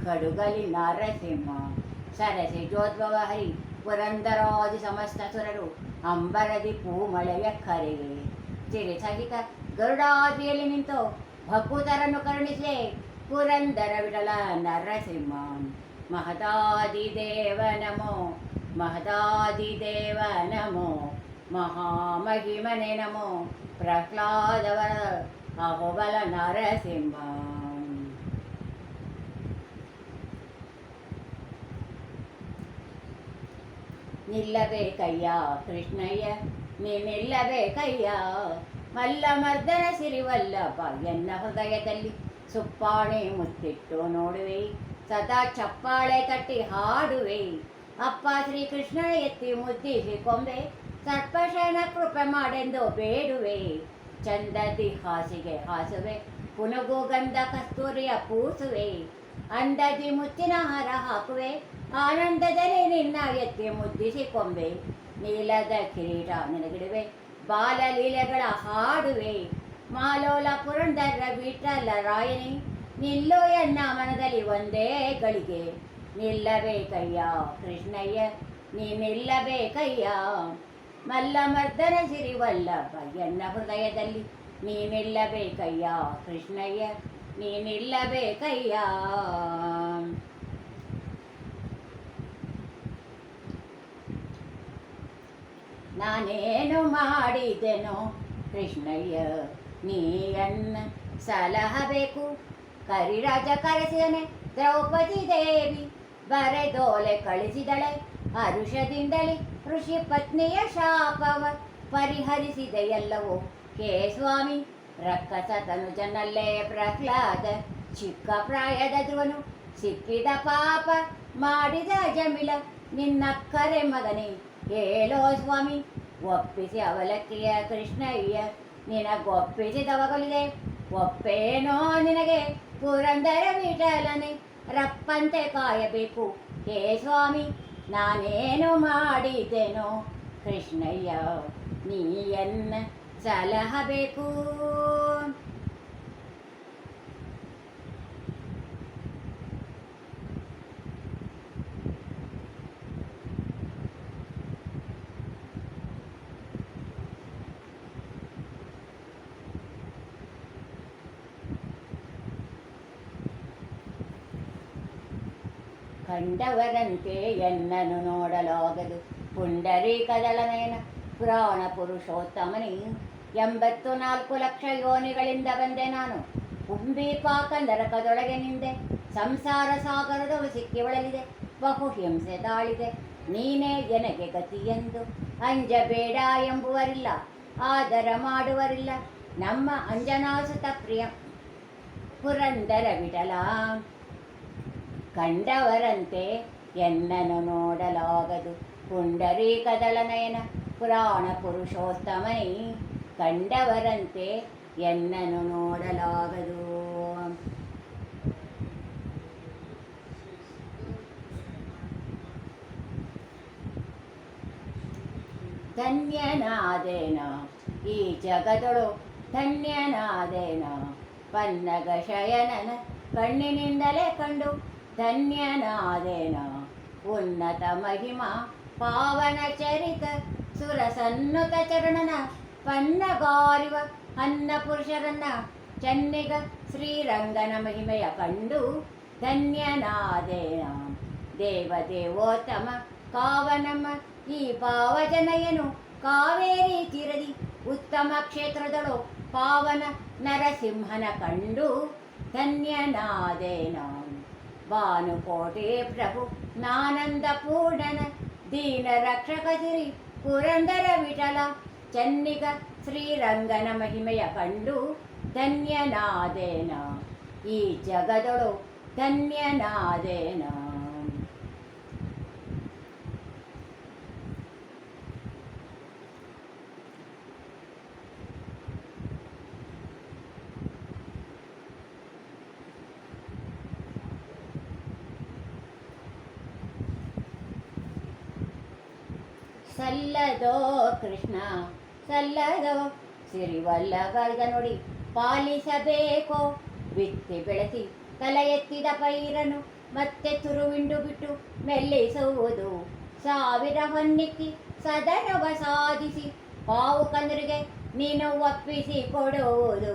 ಕಡುಗಲಿ ನರಸಿಂಹ. ಸರಸಿ ಜೋದ್ಭವ ಹರಿ ಪುರಂದರಾದಿ ಸಮಸ್ತ ಸುರರು ಅಂಬರದಿ ಪೂಮಳೆಯ ಕರೆಗೆ ಚಿರಿ ಸಹಿತ ಗರುಡಾದಿಯಲ್ಲಿ ನಿಂತು ಭಕುತರನ್ನು ಕರುಣಿಸೆ ಪುರಂದರ ವಿಠಲ ನರಸಿಂಹ. ಮಹದಾದಿದೇವ ನಮೋ ಮಹದಾದಿದೇವ ನಮೋ ಮಹಾಮಹಿಮನೆ ನಮೋ ಪ್ರಹ್ಲಾದವರ ಅಹೋಬಲ ನರಸಿಂಹ. ನಿಲ್ಲಬೇಕಯ್ಯ ಕೃಷ್ಣಯ್ಯ ನೀ ನಿಲ್ಲಬೇಕಯ್ಯ. ಮಲ್ಲಮರ್ದನ ಸಿರಿವಲ್ಲಭ ಎನ್ನ ಹೃದಯದಲ್ಲಿ ಸುಪ್ಪಾಣೆ ಮುತ್ತಿಟ್ಟು ನೋಡುವೆ. ಸದಾ ಚಪ್ಪಾಳೆ ತಟ್ಟಿ ಹಾಡುವೆ. ಅಪ್ಪ ಶ್ರೀಕೃಷ್ಣ ಎತ್ತಿ ಮುದ್ದಿಸಿ ಕೊಂಬೆ ಸರ್ಪಶಯನ ಕೃಪೆ ಮಾಡೆಂದು ಬೇಡುವೆ. ಚಂದದಿ ಹಾಸಿಗೆ ಹಾಸುವೆ ಪುನಗು ಗಂಧ ಕಸ್ತೂರಿಯ ಪೂಸುವೆ. ಅಂದದಿ ಮುತ್ತಿನ ಹಾರ ಹಾಕುವೆ ಆನಂದದಲ್ಲಿ ನಿನ್ನ ಎತ್ತಿ ಮುದ್ದಿಸಿ ಕೊಂಬೆ. ನೀಲದ ಕಿರೀಟ ನಿನಗಿಡುವೆ ಬಾಲಲೀಲೆಗಳ ಹಾಡುವೆ. ಮಾಲೋಲ ಪುರಂದರ ವಿಠಲ ರಾಯನೇ ನಿಲ್ಲೋ ಎನ್ನ ಮನದಲ್ಲಿ ಒಂದೇ ಗಳಿಗೆ. ನಿಲ್ಲಬೇಕಯ್ಯ ಕೃಷ್ಣಯ್ಯ ನೀ ನಿಲ್ಲಬೇಕಯ್ಯ. ಮಲ್ಲಮರ್ದನ ಸಿರಿವಲ್ಲಭ ಎನ್ನ ಹೃದಯದಲ್ಲಿ ನೀ ನಿಲ್ಲಬೇಕಯ್ಯ ಕೃಷ್ಣಯ್ಯ ನೀ ನಿಲ್ಲಬೇಕಯ್ಯ. ನಾನೇನು ಮಾಡಿದೆನೋ ಕೃಷ್ಣಯ್ಯ ನೀಯನ್ನ ಸಲಹಬೇಕು. ಕರಿರಾಜ ಕರೆಸಿದನೆ ದ್ರೌಪದಿ ದೇವಿ ಬರೆದೋಲೆ ಕಳಿಸಿದಳೆ. ಹರುಷದಿಂದಲೇ ಋಷಿ ಪತ್ನಿಯ ಶಾಪವ ಪರಿಹರಿಸಿದೆ ಎಲ್ಲವೋ ಹೇ ಸ್ವಾಮಿ. ರಕ್ಕಸ ತನುಜನಲ್ಲೇ ಪ್ರಹ್ಲಾದ ಚಿಕ್ಕ ಪ್ರಾಯದ ಧ್ರುವನು ಸಿಕ್ಕಿದ ಪಾಪ ಮಾಡಿದ ಜಮಿಳ ನಿನ್ನಕ್ಕರೆ ಮಗನೇ ಹೇಳೋ ಸ್ವಾಮಿ. ಒಪ್ಪಿಸಿ ಅವಲಕ್ಕಿಯ ಕೃಷ್ಣಯ್ಯ ನಿನಗೊಪ್ಪಿಸಿದವಗೊಲಿದೆ. ಒಪ್ಪೇನೋ ನಿನಗೆ ಪುರಂದರ ವಿಠಲನೆ ರಪ್ಪಂತೆ ಕಾಯಬೇಕು ಹೇ ಸ್ವಾಮಿ. ನಾನೇನು ಮಾಡಿದೆನೋ ಕೃಷ್ಣಯ್ಯ ನೀಯನ್ನ ಸಲಹಬೇಕು. ಕಂಡವರಂತೆ ಎನ್ನನು ನೋಡಲಾಗದು ಪುಂಡರೀಕದಳನಯನ ಪುರಾಣ ಪುರುಷೋತ್ತಮನಿ. 84 ಲಕ್ಷ ಯೋನಿಗಳಿಂದ ಬಂದೆ ನಾನು, ಕುಂಭೀಪಾಕ ನರಕದೊಳಗೆ ನಿಂದೆ, ಸಂಸಾರ ಸಾಗರದೊಳು ಸಿಕ್ಕಿ ಒಳಲಿದೆ, ಬಹು ಹಿಂಸೆ ತಾಳಿದೆ, ನೀನೇ ಎನಗೆ ಗತಿಯೆಂದು. ಅಂಜಬೇಡ ಎಂಬುವರಿಲ್ಲ, ಆದರ ಮಾಡುವರಿಲ್ಲ, ನಮ್ಮ ಅಂಜನಾಸುತ ಪ್ರಿಯ ಪುರಂದರ ವಿಠಲ. ಕಂಡವರಂತೆ ಎನ್ನನು ನೋಡಲಾಗದು ಪುಂಡರೀಕದಳನಯನ ಪುರಾಣ ಪುರುಷೋತ್ತಮನಿ. ಕಂಡವರಂತೆ ಎನ್ನನು ನೋಡಲಾಗದು. ಧನ್ಯನಾದೇನ ಈ ಜಗದೊಳು ಧನ್ಯನಾದೇನ, ಪನ್ನಗ ಶಯನನ ಕಣ್ಣಿನಿಂದಲೇ ಕಂಡು ಧನ್ಯನಾದೇನ. ಉನ್ನತ ಮಹಿಮಾ ಪಾವನ ಚರಿತ ಸುರಸನ್ನುತ ಚರಣನ ಪನ್ನಗಾರಿವ ಅನ್ನ ಪುರುಷರನ್ನ ಚೆನ್ನಿಗ ಶ್ರೀರಂಗನ ಮಹಿಮೆಯ ಕಂಡು ಧನ್ಯನಾದೇನ. ದೇವದೇವೋತ್ತಮ ಕಾವನಮ್ಮ ಈ ಪಾವಜನಯನು ಕಾವೇರಿ ತೀರದಿ ಉತ್ತಮ ಕ್ಷೇತ್ರದಳು ಪಾವನ ನರಸಿಂಹನ ಕಂಡು ಧನ್ಯನಾದೇನ. ಭಾನುಕೋಟೆ ಪ್ರಭು ನಾನಂದ ಪೂರ್ಣನ ದೀನ ರಕ್ಷಕ ಸಿರಿ ಪುರಂದರ ವಿಠಲ ಚೆನ್ನಿಗ ಶ್ರೀರಂಗನ ಮಹಿಮೆಯ ಕಂಡು ಧನ್ಯನಾದೇನ. ಈ ಜಗದೊಳು ಧನ್ಯನಾದೇನ. ಸಲ್ಲದೋ ಕೃಷ್ಣ ಸಲ್ಲದೋ ಸಿರಿವಲ್ಲಭದ ನುಡಿ ಪಾಲಿಸಬೇಕೋ. ಬಿತ್ತಿ ಬೆಳೆಸಿ ತಲೆ ಎತ್ತಿದ ಪೈರನು ಮತ್ತೆ ತುರುವಿಂಡು ಬಿಟ್ಟು ಮೆಲ್ಲಿಸುವುದು. 1000 ಹೊನ್ನಿಕ್ಕಿ ಸದನವ ಸಾಧಿಸಿ ಪಾವು ಕಂದರಿಗೆ ನೀನು ಒಪ್ಪಿಸಿ ಕೊಡುವುದು.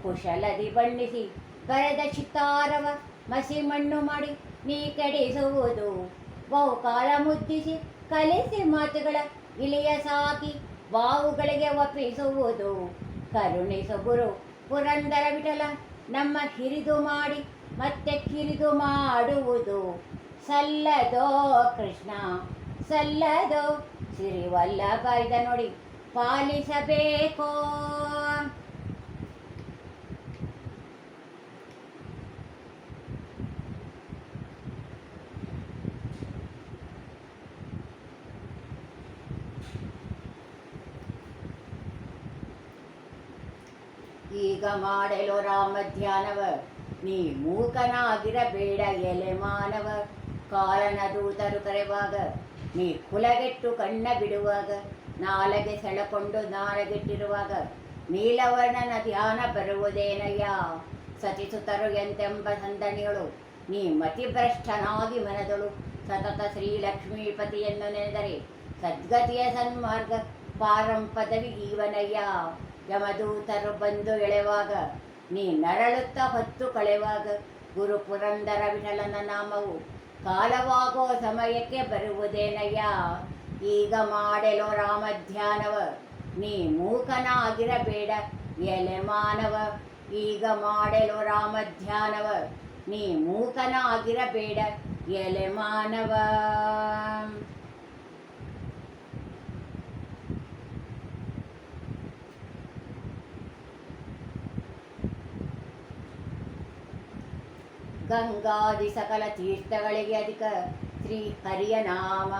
ಕುಶಲದಿ ಬಣ್ಣಿಸಿ ಬರೆದ ಚಿತ್ತಾರವ ಮಸಿ ಮಣ್ಣು ಮಾಡಿ ನೀ ಕೆಡಿಸುವುದು. ಬಹುಕಾಲ ಮುದ್ದಿಸಿ ಕಲಿಸಿ ಮಾತುಗಳ ಇಲಿಯ ಸಾಕಿ ಬಾವುಗಳಿಗೆ ಒಪ್ಪಿಸುವುದು. ಕರುಣಿಸು ಗುರು ಪುರಂದರ ವಿಠಲ ನಮ್ಮ ಹಿರಿದು ಮಾಡಿ ಮತ್ತೆ ಕಿರಿದು ಮಾಡುವುದು. ಸಲ್ಲದೋ ಕೃಷ್ಣ ಸಲ್ಲದೋ ಸಿರಿವಲ್ಲಭ ಇದ ನೋಡಿ ಪಾಲಿಸಬೇಕೋ. ಈಗ ಮಾಡಲು ರಾಮ ಧ್ಯಾನವ ನೀ ಮೂಕನಾಗಿರಬೇಡ ಎಲೆ ಮಾನವ. ಕಾಲನ ದೂತರು ಕರೆವಾಗ ನೀ ಕುಲಗೆಟ್ಟು ಕಣ್ಣ ಬಿಡುವಾಗ, ನಾಲಗೆ ಸೆಳಕೊಂಡು ನಾಲಗೆಟ್ಟಿರುವಾಗ ನೀಲವರ್ಣನ ಧ್ಯಾನ ಬರುವುದೇನಯ್ಯ. ಸತಿಸುತರು ಎಂತೆಂಬ ಸಂದಣಿಗಳು ನೀ ಮತಿಭ್ರಷ್ಟನಾಗಿ ಮನದಳು ಸತತ ಶ್ರೀಲಕ್ಷ್ಮೀಪತಿಯನ್ನು ನೆನೆದರೆ ಸದ್ಗತಿಯ ಸನ್ಮಾರ್ಗ ಪಾರಂಪದವಿ ಈವನಯ್ಯ. ಯಮದೂತರು ಬಂದು ಎಳೆವಾಗ ನೀ ನರಳುತ್ತ ಹೊತ್ತು ಕಳೆವಾಗ ಗುರು ಪುರಂದರ ವಿಠಲನ ನಾಮವು ಕಾಲವಾಗೋ ಸಮಯಕ್ಕೆ ಬರುವುದೇನಯ್ಯ. ಈಗ ಮಾಡಲು ರಾಮ ಧ್ಯಾನವ ನೀ ಮೂಕನಾಗಿರಬೇಡ ಎಲೆ ಮಾನವ. ಈಗ ಮಾಡಲು ರಾಮ ಧ್ಯಾನವ ನೀ ಮೂಕನಾಗಿರಬೇಡ ಎಲೆ ಮಾನವ. ಗಂಗಾದಿ ಸಕಲ ತೀರ್ಥಗಳಿಗೆ ಅಧಿಕ ಶ್ರೀ ಹರಿಯ ನಾಮ.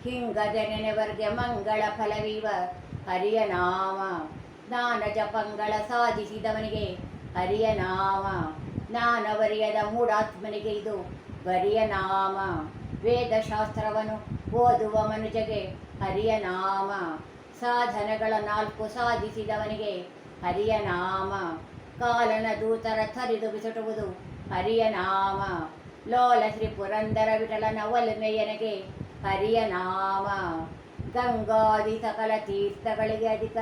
ಹಿಂಗದ ನೆನೆವರ್ಗೆ ಮಂಗಳ ಫಲವಿವ ಹರಿಯ ನಾಮ. ಜ್ಞಾನ ಜಪಂಗಳ ಸಾಧಿಸಿದವನಿಗೆ ಹರಿಯ ನಾಮ. ಜ್ಞಾನವರಿಯದ ಮೂಢಾತ್ಮನಿಗೆ ಇದು ಬರಿಯ ನಾಮ. ವೇದಶಾಸ್ತ್ರವನ್ನು ಓದುವ ಮನುಜಗೆ ಹರಿಯ ನಾಮ, ಸಾಧನಗಳ 4 ಸಾಧಿಸಿದವನಿಗೆ ಹರಿಯ ನಾಮ, ಕಾಲನ ದೂತರ ಥರಿದು ಬಿಸುಟುವುದು ಹರಿಯ ನಾಮ, ಲೋಲ ಶ್ರೀ ಪುರಂದರ ವಿಠಲನ ಒಲಮೆಯನಗೆ ಹರಿಯ ನಾಮ, ಗಂಗಾದಿ ಸಕಲ ತೀರ್ಥಗಳಿಗೆ ಅಧಿಕ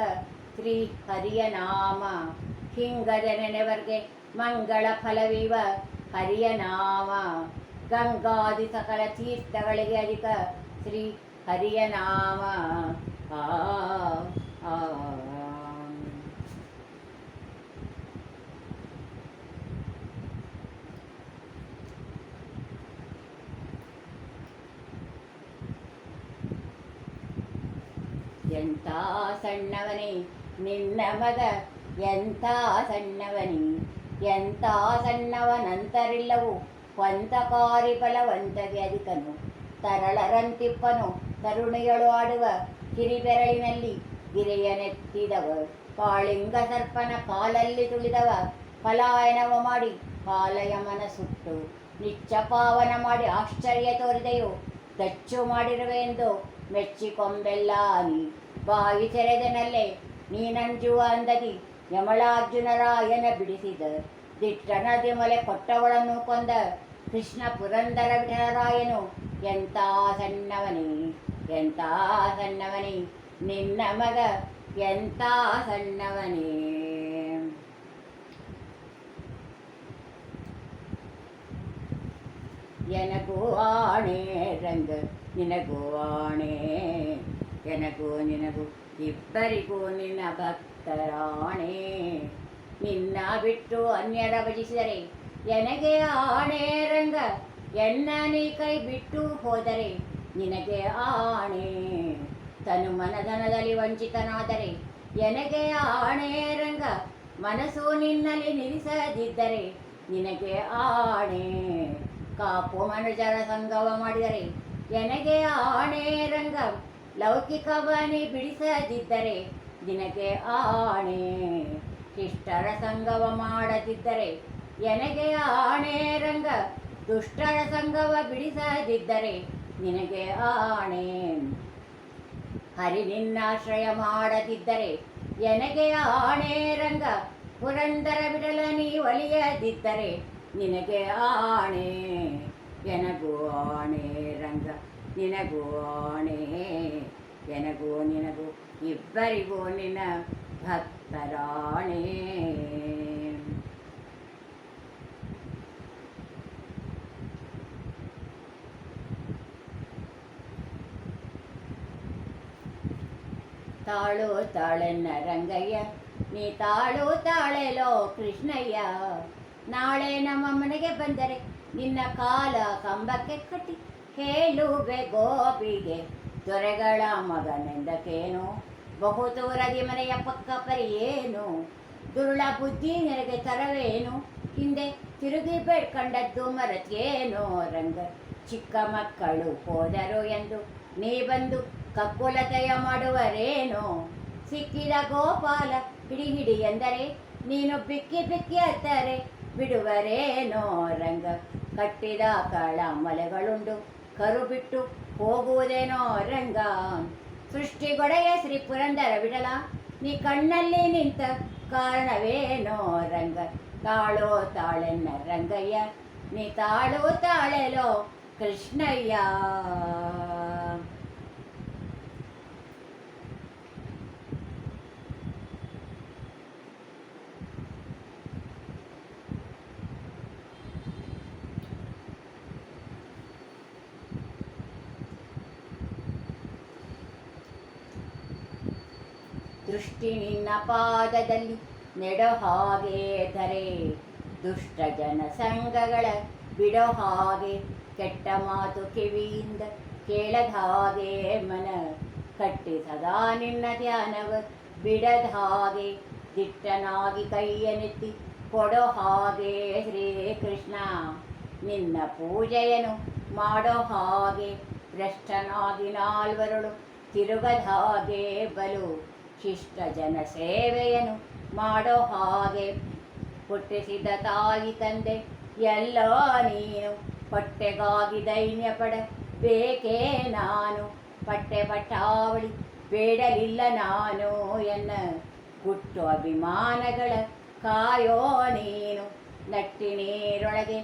ಶ್ರೀ ಹರಿಯ ನಾಮ, ಹಿಂಗದ ನೆನೆವರ್ಗೆ ಮಂಗಳ ಫಲವಿವ ಹರಿಯ ನಾಮ, ಗಂಗಾದಿ ಸಕಲ ತೀರ್ಥಗಳಿಗೆ ಅಧಿಕ ಶ್ರೀ ಹರಿಯ ನಾಮ. ಆ ಆ ಎಂಥ ಸಣ್ಣವನೇ ನಿನ್ನ ಮಗ, ಎಂಥ ಸಣ್ಣವನೇ, ಎಂಥ ಸಣ್ಣವನಂತರಿಲ್ಲವು ಸ್ವಂತಕಾರಿ ಬಲವಂತಗೆ ಅಧಿಕನು, ತರಳರಂತಿಪ್ಪನು ತರುಣಿಯಳು ಆಡುವ ಕಿರಿಬೆರಳಿನಲ್ಲಿ ಗಿರಿಯನೆತ್ತಿದವ, ಕಾಳಿಂಗ ಸರ್ಪನ ಕಾಲಲ್ಲಿ ತುಳಿದವ, ಪಲಾಯನವ ಮಾಡಿ ಕಾಲಯಮನ ಸುಟ್ಟು ನಿಚ್ಚ ಪಾವನ ಮಾಡಿ ಆಶ್ಚರ್ಯ ತೋರಿದೆಯೋ, ದಚ್ಚು ಮಾಡಿರುವೆ ಎಂದು ಮೆಚ್ಚಿಕೊಂಬೆಲ್ಲ ನೀ, ಬಾಯಿ ತೆರೆದನಲ್ಲೇ ನೀನಂಜುವ ಅಂದದಿ ಯಮಳಾರ್ಜುನರಾಯನ ಬಿಡಿಸಿದ, ದಿಟ್ಟ ನದಿ ಮೊಲೆ ಕೊಟ್ಟವಳನ್ನು ಕೊಂದ ಕೃಷ್ಣ ಪುರಂದರ ವಿಠಲರಾಯನು ಎಂಥ ಸಣ್ಣವನೇ, ಎಂಥ ಸಣ್ಣವನೇ ನಿನ್ನ ಮಗ, ಎಂಥ ಸಣ್ಣವನೇ. ಎನಗೂ ಆಣೆ ರಂಗ ನಿನಗೂ ಆಣೆ, ಎನಗೂ ನಿನಗೂ ಇಬ್ಬರಿಗೂ ನಿನ್ನ ಭಕ್ತರಾಣೆ, ನಿನ್ನ ಬಿಟ್ಟು ಅನ್ಯರ ಭಜಿಸಿದರೆ ಎನಗೆ ಆಣೆ ರಂಗ, ಎನ್ನ ನೀ ಕೈ ಬಿಟ್ಟು ಹೋದರೆ ನಿನಗೆ ಆಣೆ, ತನು ಮನಧನದಲ್ಲಿ ವಂಚಿತನಾದರೆ ಎನಗೆ ಆಣೆ ರಂಗ, ಮನಸ್ಸು ನಿನ್ನಲ್ಲಿ ನಿಲ್ಲಿಸದಿದ್ದರೆ ನಿನಗೆ ಆಣೆ, ಕಾಪು ಮನುಜರ ಸಂಗವ ಮಾಡಿದರೆ ಎನಗೆ ಆಣೆ ರಂಗ, ಲೌಕಿಕವನಿ ಬಿಡಿಸದಿದ್ದರೆ ನಿನಗೆ ಆಣೆ, ಶಿಷ್ಟರ ಸಂಗವ ಮಾಡದಿದ್ದರೆ ಎನಗೆ ಆಣೆ ರಂಗ, ದುಷ್ಟರ ಸಂಗವ ಬಿಡಿಸದಿದ್ದರೆ ನಿನಗೆ ಆಣೆ, ಹರಿ ನಿನ್ನಾಶ್ರಯ ಮಾಡದಿದ್ದರೆ ಎನಗೆ ಆಣೆ ರಂಗ, ಪುರಂದರ ಬಿಡಲ ನೀ ಒಲಿಯದಿದ್ದರೆ ನಿನಗೆ ಆಣೆ, ಎನಗೂ ಆಣೆ ರಂಗ ನಿನಗೂ ಆಣೆ, ಎನಗೂ ನಿನಗೂ ಇಬ್ಬರಿಗೂ ನಿನ್ನ ಭಕ್ತರಾಣೆ. ತಾಳು ತಾಳೆನ್ನ ರಂಗಯ್ಯ, ನೀ ತಾಳು ತಾಳೆಲೋ ಕೃಷ್ಣಯ್ಯ, ನಾಳೆ ನಮ್ಮ ಮನೆಗೆ ಬಂದರೆ ನಿನ್ನ ಕಾಲ ಕಂಬಕ್ಕೆ ಕಟ್ಟಿ ಹೇಳುವೆ ಗೋಪಿಗೆ ದೊರೆಗಳ ಮಗನೆಂದಕೇನು, ಬಹುದೂರದಿ ಮನೆಯ ಪಕ್ಕ ಪರಿಯೇನು, ದುರುಳ ಬುದ್ಧಿ ನಿನಗೆ ತರವೇನು, ಹಿಂದೆ ತಿರುಗಿ ಬೇಡ್ಕಂಡದ್ದು ಮರತೇನೋ ರಂಗ, ಚಿಕ್ಕ ಮಕ್ಕಳು ಹೋದರು ಎಂದು ನೀ ಬಂದು ಕಕ್ಕುಲತೆಯ ಮಾಡುವರೇನೋ, ಸಿಕ್ಕಿದ ಗೋಪಾಲ ಹಿಡಿ ಹಿಡಿ ಎಂದರೆ ನೀನು ಬಿಕ್ಕಿ ಬಿಕ್ಕಿ ಅತ್ತರೆ ಬಿಡುವರೇನೋ ರಂಗ, ಕಟ್ಟಿದ ಕಳ ಮಲೆಗಳುಂಡು ಕರು ಬಿಟ್ಟು ಹೋಗುವುದೇನೋ ರಂಗ, ಸೃಷ್ಟಿಗೊಡೆಯ ಶ್ರೀ ಪುರಂದರ ವಿಠಲ ನೀ ಕಣ್ಣಲ್ಲಿ ನಿಂತ ಕಾರಣವೇನೋ ರಂಗ, ತಾಳೋ ತಾಳೆನ್ನ ರಂಗಯ್ಯ, ನೀ ತಾಳೋ ತಾಳೆಲೋ ಕೃಷ್ಣಯ್ಯ. ದೃಷ್ಟಿ ನಿನ್ನ ಪಾದದಲ್ಲಿ ನೆಡೋ ಹಾಗೆ ಧರೆ, ದುಷ್ಟ ಜನ ಸಂಘಗಳ ಬಿಡೋ ಹಾಗೆ, ಕೆಟ್ಟ ಮಾತು ಕಿವಿಯಿಂದ ಕೇಳದ ಹಾಗೆ, ಮನ ಕಟ್ಟಿ ಸದಾ ನಿನ್ನ ಧ್ಯಾನವ ಬಿಡದ ಹಾಗೆ, ದಿಟ್ಟನಾಗಿ ಕೈಯನೆತ್ತಿ ಕೊಡೋ ಹಾಗೆ ಶ್ರೀ ಕೃಷ್ಣ, ನಿನ್ನ ಪೂಜೆಯನ್ನು ಮಾಡೋ ಹಾಗೆ, ಭ್ರಷ್ಟನಾಗಿ ನಾಲ್ವರುಳು ತಿರುಗದ ಹಾಗೆ, ಬಲು ಶಿಷ್ಟ ಜನ ಸೇವೆಯನ್ನು ಮಾಡೋ ಹಾಗೆ, ಹುಟ್ಟಿಸಿದ ತಾಯಿ ತಂದೆ ಎಲ್ಲೋ ನೀನು ಹೊಟ್ಟೆಗಾಗಿ ದೈನ್ಯ ಪಡ ಬೇಕೇ ನಾನು, ಪಟ್ಟೆ ಪಟ್ಟಾವಳಿ ಬೇಡಲಿಲ್ಲ ನಾನು, ಎನ್ನ ಗುಟ್ಟು ಅಭಿಮಾನಗಳ ಕಾಯೋ ನೀನು. ನಟ್ಟಿ ನೀರೊಳಗೆ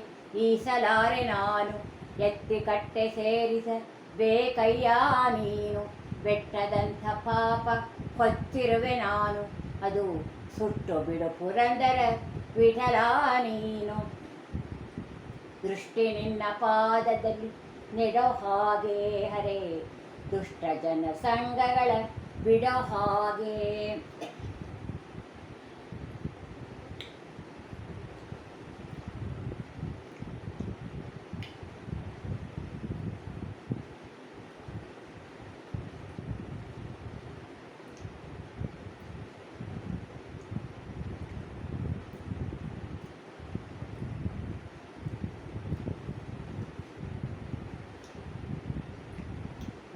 ಈಸಲಾರೆ ನಾನು, ಎತ್ತಿ ಕಟ್ಟೆ ಸೇರಿಸ ಬೇಕಯ್ಯ ನೀನು. ಬೆಟ್ಟದಂಥ ಪಾಪ ಹೊತ್ತಿರುವೆ ನಾನು, ಅದು ಸುಟ್ಟು ಬಿಡು ಪುರಂದರ ವಿಠಲ ನೀನು. ದೃಷ್ಟಿ ನಿನ್ನ ಪಾದದಲ್ಲಿ ನೆಡೋ ಹಾಗೆ ಹರೇ, ದುಷ್ಟ ಜನ ಸಂಘಗಳ ಬಿಡೋ ಹಾಗೆ.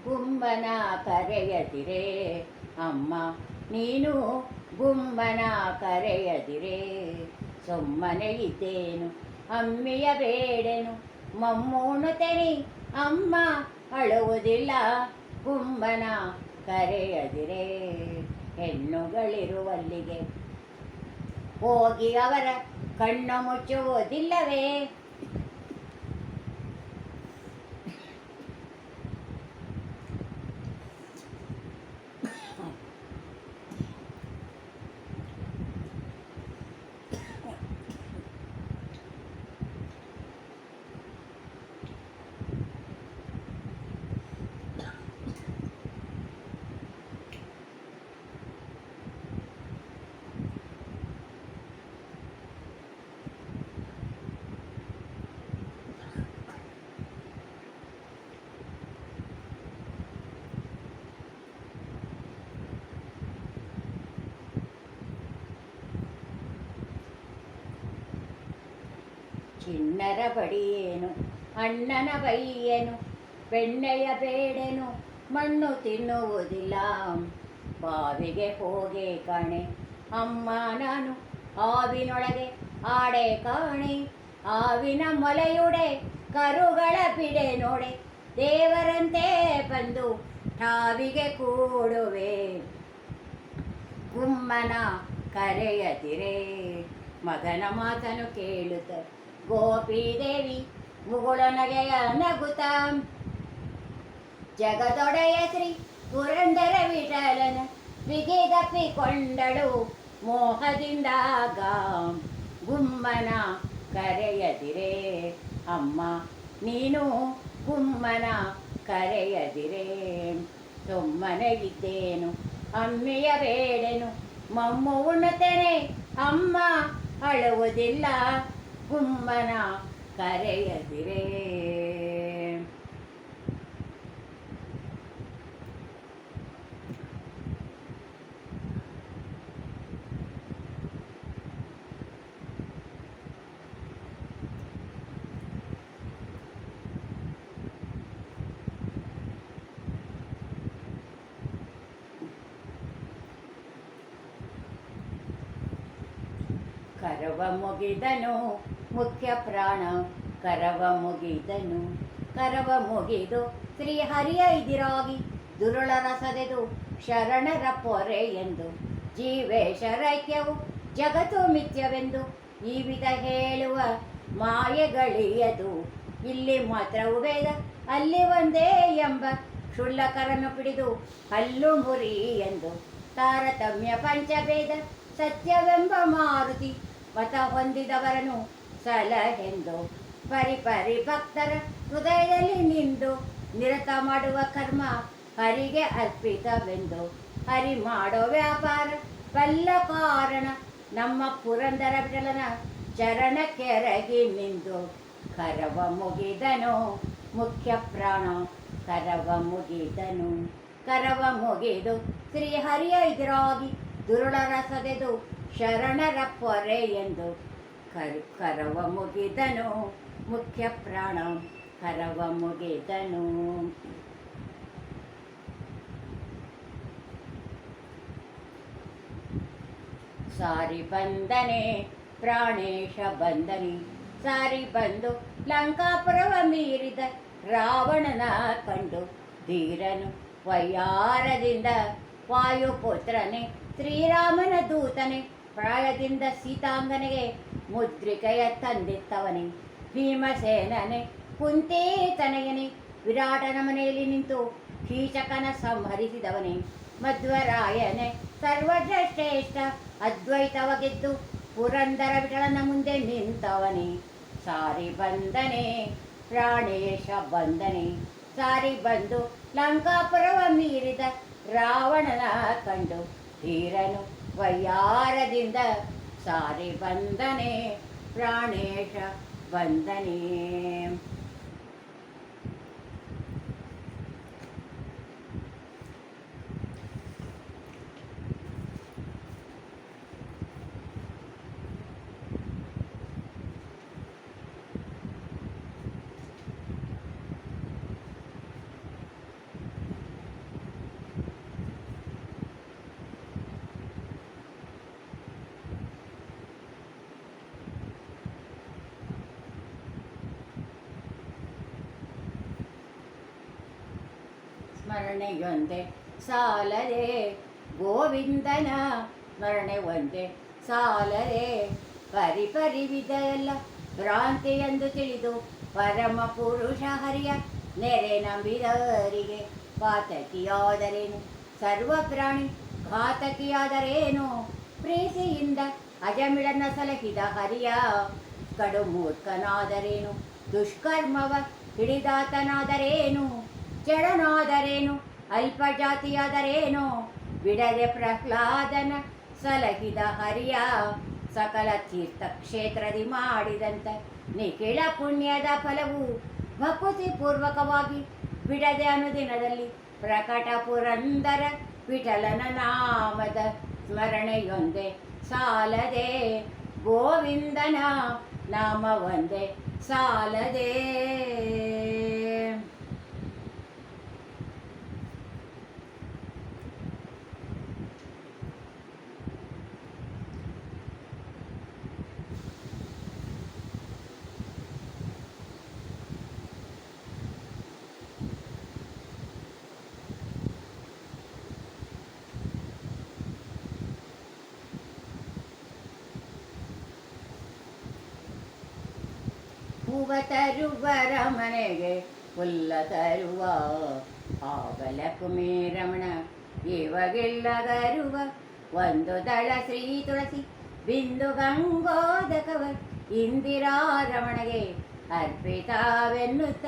ಗುಮ್ಮನ ಕರೆಯದಿರೆ ಅಮ್ಮ ನೀನು, ಗುಮ್ಮನ ಕರೆಯದಿರೆ ಸುಮ್ಮನೆ ಇದ್ದೇನು, ಅಮ್ಮಿಯ ಬೇಡೆನು ಮಮ್ಮೂಣುತ್ತೆನಿ ಅಮ್ಮ ಅಳುವುದಿಲ್ಲ. ಗುಮ್ಮನ ಕರೆಯದಿರೆ ಹೆಣ್ಣುಗಳಿರುವಲ್ಲಿಗೆ ಹೋಗಿ ಅವರ ಕಣ್ಣು ಮುಚ್ಚುವುದಿಲ್ಲವೇ. ಚಿಣ್ಣರ ಬಡಿಯೇನು ಅಣ್ಣನ ಬೈಯೇನು, ಬೆಣ್ಣೆಯ ಬೇಡೆನು ಮಣ್ಣು ತಿನ್ನುವುದಿಲ್ಲ. ಬಾವಿಗೆ ಹೋಗೆ ಕಾಣೆ ಅಮ್ಮ ನಾನು, ಆವಿನೊಳಗೆ ಆಡೆ ಕಾಣೆ ಆವಿನ ಮೊಲೆಯುಡೆ, ಕರುಗಳ ಬಿಡೆ ನೋಡೆ ದೇವರಂತೆ ಬಂದು ಠಾವಿಗೆ ಕೂಡುವೆ. ಗುಮ್ಮನ ಕರೆಯದಿರೆ ಮಗನ ಮಾತನು ಕೇಳುತ್ತ ಗೋಪಿದೇವಿ ಮುಗುಳನಗೆಯ ನಗುತ್ತ, ಜಗದೊಡೆಯ ಶ್ರೀ ಪುರಂದರ ವಿಠಲನ ಬಿಗಿದಪ್ಪಿಕೊಂಡಳು ಮೋಹದಿಂದಾಗ. ಗುಮ್ಮನ ಕರೆಯದಿರೆ ಅಮ್ಮ ನೀನು, ಗುಮ್ಮನ ಕರೆಯದಿರೆ ಸುಮ್ಮನೆ ಇದ್ದೇನು, ಅಮ್ಮಿಯ ಬೇಡೆನು ಮಮ್ಮು ಉಣ್ಣುತ್ತೇನೆ ಅಮ್ಮ ಅಳುವುದಿಲ್ಲ. ಗುಮ್ಮನ ಕರೆಯದಿರೆ. ಕರವ ಮುಗಿದನು ಮುಖ್ಯ ಪ್ರಾಣ, ಕರವ ಮುಗಿದನು ಕರವ ಮುಗಿದು ಶ್ರೀಹರಿಯ ಇದಿರಾಗಿ, ದುರುಳ ರಸದೆದು ಶರಣರ ಪೊರೆ ಎಂದು, ಜೀವೇಶರೈಕ್ಯವು ಜಗತ್ತು ಮಿಥ್ಯವೆಂದು ಈ ವಿಧ ಹೇಳುವ ಮಾಯೆಗಳಿಯದು. ಇಲ್ಲಿ ಮಾತ್ರವು ವೇದ ಅಲ್ಲಿ ಒಂದೇ ಎಂಬ ಕ್ಷುಲ್ಲಕರನ್ನು ಪಿಡಿದು ಹಲ್ಲು ಮುರಿ ಎಂದು, ತಾರತಮ್ಯ ಪಂಚಭೇದ ಸತ್ಯವೆಂಬ ಮಾರುತಿ ಮತ ಹೊಂದಿದವರನು ಸಲಹೆಂದು, ಪರಿಪರಿ ಭಕ್ತರ ಹೃದಯದಲ್ಲಿ ನಿಂದು ನಿರತ ಮಾಡುವ ಕರ್ಮ ಹರಿಗೆ ಅರ್ಪಿತವೆಂದು, ಹರಿ ಮಾಡೋ ವ್ಯಾಪಾರ ಬಲ್ಲ ಕಾರಣ ನಮ್ಮ ಪುರಂದರ ವಿಠಲನ ಚರಣ ಕೆರಗಿ ನಿಂದು. ಕರವ ಮುಗಿದನು ಮುಖ್ಯ ಪ್ರಾಣ, ಕರವ ಮುಗಿದನು ಕರವ ಮುಗಿದು ಶ್ರೀಹರಿಯ ಎದುರಾಗಿ, ದುರುಳ ರಸದೆದು ಶರಣರ ಪೊರೆ ಎಂದು, ಕರವ ಮುಗಿದನು ಮುಖ್ಯ ಪ್ರಾಣ, ಕರವ ಮುಗಿದನು. ಸಾರಿ ಬಂದನೆ ಪ್ರಾಣೇಶ ಬಂದನಿ, ಸಾರಿ ಬಂದು ಲಂಕಾಪುರವ ಮೀರಿದ ರಾವಣನ ಕಂಡು ಧೀರನು ವಯ್ಯಾರದಿಂದ ವಾಯುಪುತ್ರನೇ ಶ್ರೀರಾಮನ ದೂತನೆ ಪ್ರಾಯದಿಂದ ಸೀತಾಂಗನೆಗೆ ಮುದ್ರಿಕೆಯ ತಂದಿತ್ತವನೇ ಭೀಮಸೇನನೆ ಕುಂತೇ ತನಯನೆ ವಿರಾಟನ ಮನೆಯಲ್ಲಿ ನಿಂತು ಕೀಚಕನ ಸಂಹರಿಸಿದವನೇ ಮಧ್ವರಾಯನೆ ಸರ್ವಶ್ರೇಷ್ಠ ಅದ್ವೈತವ ಗೆದ್ದು ಪುರಂದರ ವಿಠಲನ ಮುಂದೆ ನಿಂತವನೇ ಸಾರಿ ಬಂದನೆ ಪ್ರಾಣೇಶ ಬಂದನೆ ಸಾರಿ ಬಂದು ಲಂಕಾಪುರವ ಮೀರಿದ ರಾವಣನ ಕಂಡು ಧೀರನು ವಯ್ಯಾರದಿಂದ ಸಾರಿ ಬಂದನೆ ಪ್ರಾಣೇಶ ಬಂದನೆ. ಸ್ಮರಣೆಯೊಂದೆ ಸಾಲರೆ ಗೋವಿಂದನ ಸ್ಮರಣೆ ಒಂದೇ ಸಾಲರೆ ಪರಿಪರಿವಿದೆಲ್ಲ ಭ್ರಾಂತಿ ಎಂದು ತಿಳಿದು ಪರಮ ಪುರುಷ ಹರಿಯ ನೆರೆ ನಂಬಿದವರಿಗೆ ಪಾತಕಿಯಾದರೇನು ಸರ್ವ ಪ್ರಾಣಿ ಘಾತಕಿಯಾದರೇನು ಪ್ರೀತಿಯಿಂದ ಅಜಮಿಳನ ಸಲಹಿದ ಹರಿಯ ಕಡು ಮೂರ್ಖನಾದರೇನು ದುಷ್ಕರ್ಮವ ಹಿಡಿದಾತನಾದರೇನು ಜಡನಾದರೇನು ಅಲ್ಪ ಜಾತಿಯಾದರೇನು ಬಿಡದೆ ಪ್ರಹ್ಲಾದನ ಸಲಹಿದ ಹರಿಯ ಸಕಲ ತೀರ್ಥ ಕ್ಷೇತ್ರದಿ ಮಾಡಿದಂತ ನಿಖಿಳ ಪುಣ್ಯದ ಫಲವು ಭಕುತಿ ಪೂರ್ವಕವಾಗಿ ಬಿಡದೆ ಅನುದಿನದಲ್ಲಿ ಪ್ರಕಟ ಪುರಂದರ ವಿಠಲನ ನಾಮದ ಸ್ಮರಣೆಯೊಂದೇ ಸಾಲದೆ ಗೋವಿಂದನ ನಾಮ ಒಂದೇ ಸಾಲದೆ. ಹೂವ ತರುವರ ಮನೆಗೆ ಹುಲ್ಲ ತರುವ ಆಗಲ ಕುಮೇರಮಣ ಇವಾಗೆಲ್ಲಗರುವ ಒಂದು ದಳ ಶ್ರೀ ತುಳಸಿ ಬಿಂದು ಗಂಗೋದಕವ ಇಂದಿರಾರಮಣಗೆ ಅರ್ಪಿತವೆನ್ನುತ್ತ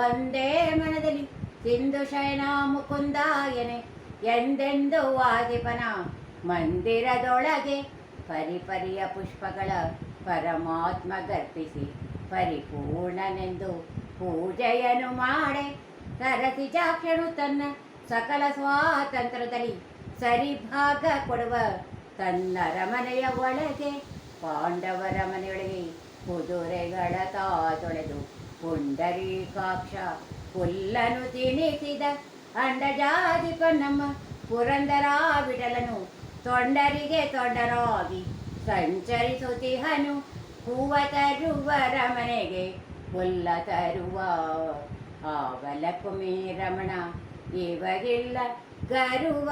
ಒಂದೇ ಮನದಲ್ಲಿ ಸಿಂಧು ಶಯನ ಮುಕುಂದಾಯನೆ ಎಂದೆಂದು ವಾದಿಪನ ಮಂದಿರದೊಳಗೆ ಪರಿಪರಿಯ ಪುಷ್ಪಗಳ ಪರಮಾತ್ಮ ಗರ್ಪಿಸಿ ಪರಿಪೂರ್ಣನೆಂದು ಪೂಜೆಯನ್ನು ಮಾಡೆ ಸರಸಿಜಾಕ್ಷನು ತನ್ನ ಸಕಲ ಸ್ವಾತಂತ್ರ್ಯದಲ್ಲಿ ಸರಿಭಾಗ ಕೊಡುವ ತನ್ನ ರಮನೆಯ ಒಳಗೆ ಪಾಂಡವರ ಮನೆಯೊಳಗೆ ಕುದುರೆಗಳ ತೊಳೆದು ಪುಂಡರೀಕಾಕ್ಷ ಹುಲ್ಲನು ತಿನಿಸಿದ ಅಂಡಜಾದಿಪ ನಮ್ಮ ಪುರಂದರ ವಿಠಲನು ತೊಂಡರಿಗೆ ತೊಂಡರಾಗಿ ಸಂಚರಿಸುತ್ತಿಹನು ಹೂವ ತರುವರ ಮನೆಗೆ ಹುಲ್ಲ ತರುವ ಆಗಲ ಕುಮೇರಮಣ ಇವಾಗಿಲ್ಲ ಗರುವ.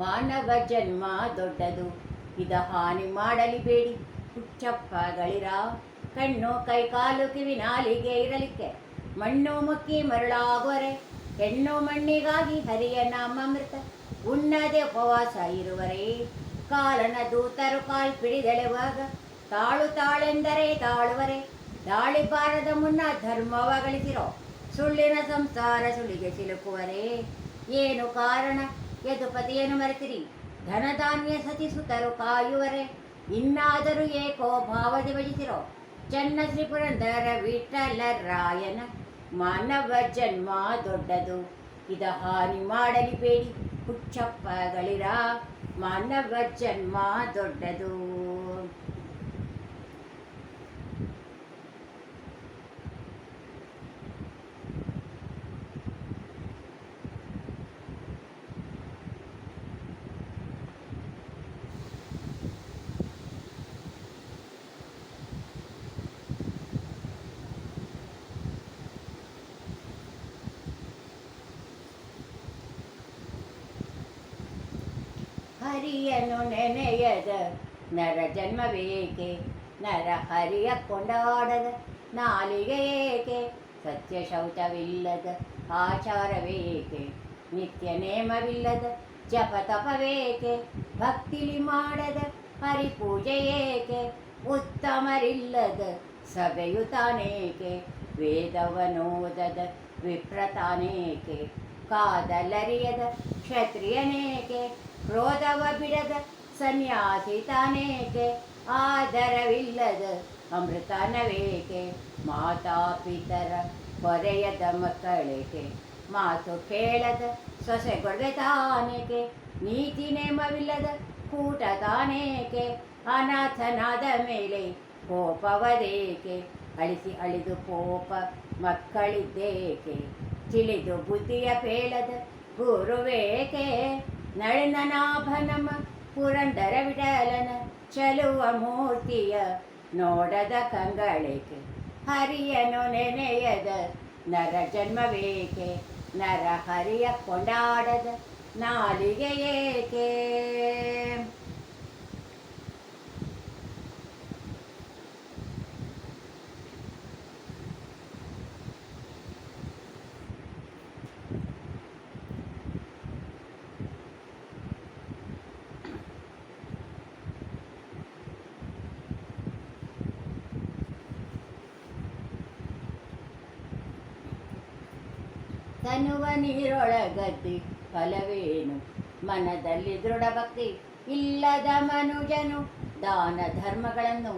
ಮಾನವ ಜನ್ಮ ದೊಡ್ಡದು, ಇದ ಹಾನಿ ಮಾಡಲಿ ಬೇಡಿ. ಹುಚ್ಚಪ್ಪಗಳಿರ ಕಣ್ಣು ಕೈ ಕಾಲು ಕಿವಿ ನಾಲಿಗೆ ಇರಲಿಕ್ಕೆ ಮಣ್ಣು ಮುಕ್ಕಿ ಮರಳಾಗೋರೆ. ಹೆಣ್ಣು ಮಣ್ಣಿಗಾಗಿ ಹರಿಯ ನಾಮಾಮೃತ ಉಣ್ಣದೆ ಉಪವಾಸ ಇರುವರೇ. ಕಾಲನ ದೂತರು ಕಾಲ್ ಪಿಡಿದೆಳೆವಾಗ ತಾಳು ತಾಳೆಂದರೆ ತಾಳುವರೆ. ದಾಳಿ ಬಾರದ ಮುನ್ನ ಧರ್ಮವ ಗಳಿಸಿರೋ ಸುಳ್ಳಿನ ಸಂಸಾರ ಸುಳಿಗೆ ಸಿಲುಕುವರೇ. ಏನು ಕಾರಣ ಯದುಪತಿಯನ್ನು ಮರೆತಿರಿ, ಧನಧಾನ್ಯ ಸತಿಸುತ್ತರು ಕಾಯುವರೆ. ಇನ್ನಾದರೂ ಏಕೋ ಭಾವದಿ ಭಜಿಸಿರೋ ಚನ್ನ ಶ್ರೀ ಪುರಂದರ ವಿಠಲರಾಯನ. ಮಾನವ ಜನ್ಮ ದೊಡ್ಡದು, ಇದ ಹಾನಿ ಮಾಡಲಿ ಬೇಡಿ. ಹುಚ್ಚಪ್ಪಗಳಿರ ಮಾನವ ಜನ್ಮ ದೊಡ್ಡದು. ಹರಿಯನು ನೆನೆಯದ ನರ ಜನ್ಮವೇಕೆ, ನರ ಹರಿಯ ಕೊಂಡಾಡದ ನಾಲಿಗೆ ಏಕೆ, ಸತ್ಯ ಶೌಚವಿಲ್ಲದ ಆಚಾರವೇಕೆ, ನಿತ್ಯ ನೇಮವಿಲ್ಲದ ಜಪ ತಪವೇಕೆ, ಭಕ್ತಿಲಿ ಮಾಡದ ಹರಿಪೂಜೆ ಏಕೆ, ಉತ್ತಮರಿಲ್ಲದ ಸಭೆಯು ತಾನೇಕೆ, ವೇದವನೋದದ ವಿಪ್ರತಾನೇಕೆ, ಕಾದಲರಿಯದ ಕ್ಷತ್ರಿಯನೇಕೆ, ಕ್ರೋಧವ ಬಿಡದ ಸನ್ಯಾಸಿ ತಾನೇಕೆ, ಆದರವಿಲ್ಲದ ಅಮೃತನವೇಕೆ, ಮಾತಾಪಿತರ ಹೊರೆಯದ ಮಕ್ಕಳೇಕೆ, ಮಾತು ಕೇಳದ ಸೊಸೆಗೊಡವೆ ತಾನೇಕೆ, ನೀತಿ ನೇಮವಿಲ್ಲದ ಕೂಟ ತಾನೇಕೆ, ಅನಾಥನಾದ ಮೇಲೆ ಕೋಪವದೇಕೆ, ಅಳಿಸಿ ಅಳಿದು ಕೋಪ ಮಕ್ಕಳಿದ್ದೇಕೆ, ತಿಳಿದು ಬುದ್ಧಿಯ ಪೇಳದ ಗುರುವೇಕೆ, ನಳಿನನಾಭ ನಮ್ಮ ಪುರಂದರ ವಿಠಲನ ಚಲುವ ಮೂರ್ತಿಯ ನೋಡದ ಕಂಗಳೇಕೆ, ಹರಿಯನು ನೆನೆಯದ ನರ ಜನ್ಮವೇಕೆ, ನರ ಹರಿಯ ಕೊಂಡಾಡದ ನಾಲಿಗೆ ಏಕೆ. ತನುವ ನೀರೊಳಗದ್ದಿ ಫಲವೇನು, ಮನದಲ್ಲಿ ದೃಢ ಭಕ್ತಿ ಇಲ್ಲದ ಮನುಜನು, ದಾನ ಧರ್ಮಗಳನ್ನು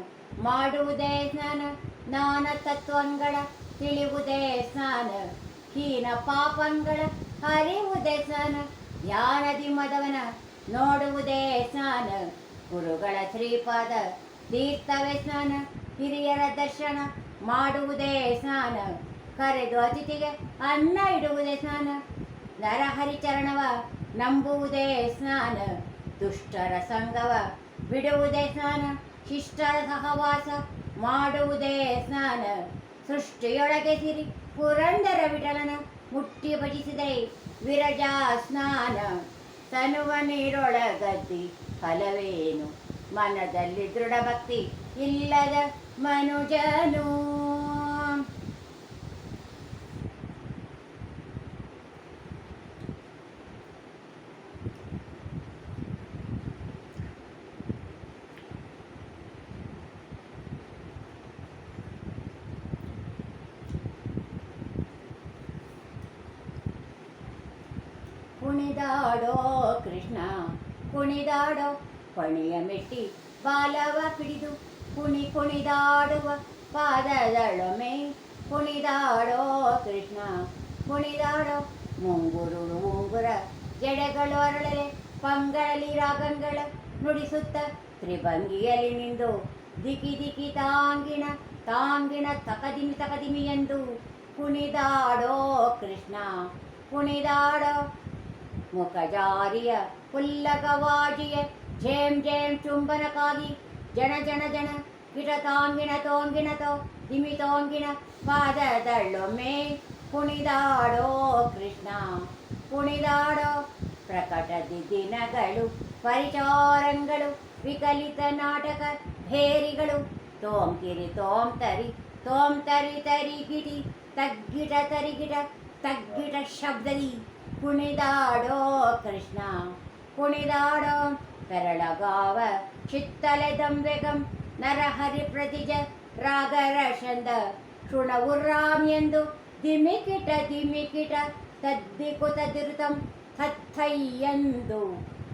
ಮಾಡುವುದೇ ಸ್ನಾನ, ಜ್ಞಾನ ತತ್ವಂಗಳ ತಿಳಿಯುವುದೇ ಸ್ನಾನ, ಹೀನ ಪಾಪಂಗಳ ಹರಿಯುವುದೇ ಸ್ನಾನ, ಧ್ಯಾನದಿ ಮದವನ ನೋಡುವುದೇ ಸ್ನಾನ, ಗುರುಗಳ ಶ್ರೀಪಾದ ತೀರ್ಥವೇ ಸ್ನಾನ, ಹಿರಿಯರ ದರ್ಶನ ಮಾಡುವುದೇ ಸ್ನಾನ, ಕರೆದು ಅತಿಥಿಗೆ ಅನ್ನ ಇಡುವುದೇ ಸ್ನಾನ, ನರಹರಿಚರಣವ ನಂಬುವುದೇ ಸ್ನಾನ, ದುಷ್ಟರ ಸಂಗವ ಬಿಡುವುದೇ ಸ್ನಾನ, ಶಿಷ್ಟರ ಸಹವಾಸ ಮಾಡುವುದೇ ಸ್ನಾನ, ಸೃಷ್ಟಿಯೊಳಗೆ ಸಿರಿ ಪುರಂದರ ವಿಠಲನ ಮುಟ್ಟಿ ಭಜಿಸಿದರೆ ವಿರಜಾ ಸ್ನಾನ, ತನುವ ನೀರೊಳಗದ್ದಿ ಫಲವೇನು, ಮನದಲ್ಲಿ ದೃಢ ಭಕ್ತಿ ಇಲ್ಲದ ಮನುಜನು. ಕುಣಿದಾಡೋ ಕೃಷ್ಣ ಕುಣಿದಾಡೋ, ಪಣಿಯ ಮೆಟ್ಟಿ ಬಾಲವ ಪಿಡಿದು ಕುಣಿದಾಡುವ ಪಾದದಳೊಮೆ, ಕುಣಿದಾಡೋ ಕೃಷ್ಣ ಕುಣಿದಾಡೋ, ಮುಂಗುರು ಉಂಗುರ ಜಡೆಗಳು ಅರಳಲೆ ಪಂಗಳಲ್ಲಿ ರಾಗಂಗಳ ನುಡಿಸುತ್ತ ತ್ರಿಭಂಗಿಯಲ್ಲಿ ನಿಂದು ದಿಕ್ಕಿ ದಿಕ್ಕಿ ತಾಂಗಿಣ ತಾಂಗಿಣ ತಕದಿಮಿ ತಕದಿಮಿ ಎಂದು ಕುಣಿದಾಡೋ ಕೃಷ್ಣ ಕುಣಿದಾಡೋ, ಮುಖಜಾರಿಯ ಪುಲ್ಲಕವಾಜಿಯ ಝೇಂ ಝೇಂ ಚುಂಬನಕ್ಕಾಗಿ ಜನ ಜನ ಜನ ಗಿಟ ತಾಂಗಿಣ ತೋಂಗಿಣತೋ ದಿಮಿ ತೋಂಗಿಣ ಪಾದದಳ್ಳೊಮ್ಮೆ ಕುಣಿದಾಡೋ ಕೃಷ್ಣ ಕುಣಿದಾಡೋ, ಪ್ರಕಟದಿ ದಿನಗಳು ಪರಿಚಾರಂಗಳು ವಿಕಲಿತ ನಾಟಕ ಭೇರಿಗಳು, ತೋಂಕಿರಿ ತೋಂ ತರಿ ತರಿ ಗಿಟಿ ತಗ್ಗಿಟ ತರಿಗಿಟ ತಗ್ಗಿಟ ಶಬ್ದದಿ ಕುಣಿದಾಡೋ ಕೃಷ್ಣ ಕುಣಿದಾಡೋ, ಕರಳಗಾವ ಚಿತ್ತಲೆ ದಂಬೆಗಂ ನರಹರಿ ಪ್ರತಿಜ ರಾಗರ ಚಂದ ಶೃಣವುರ್ರಾಮ್ ಎಂದು ದಿಮಿಕಿಟ ತದ್ದಿಕು ತದಿರುತಂ ಥೈಯೆಂದು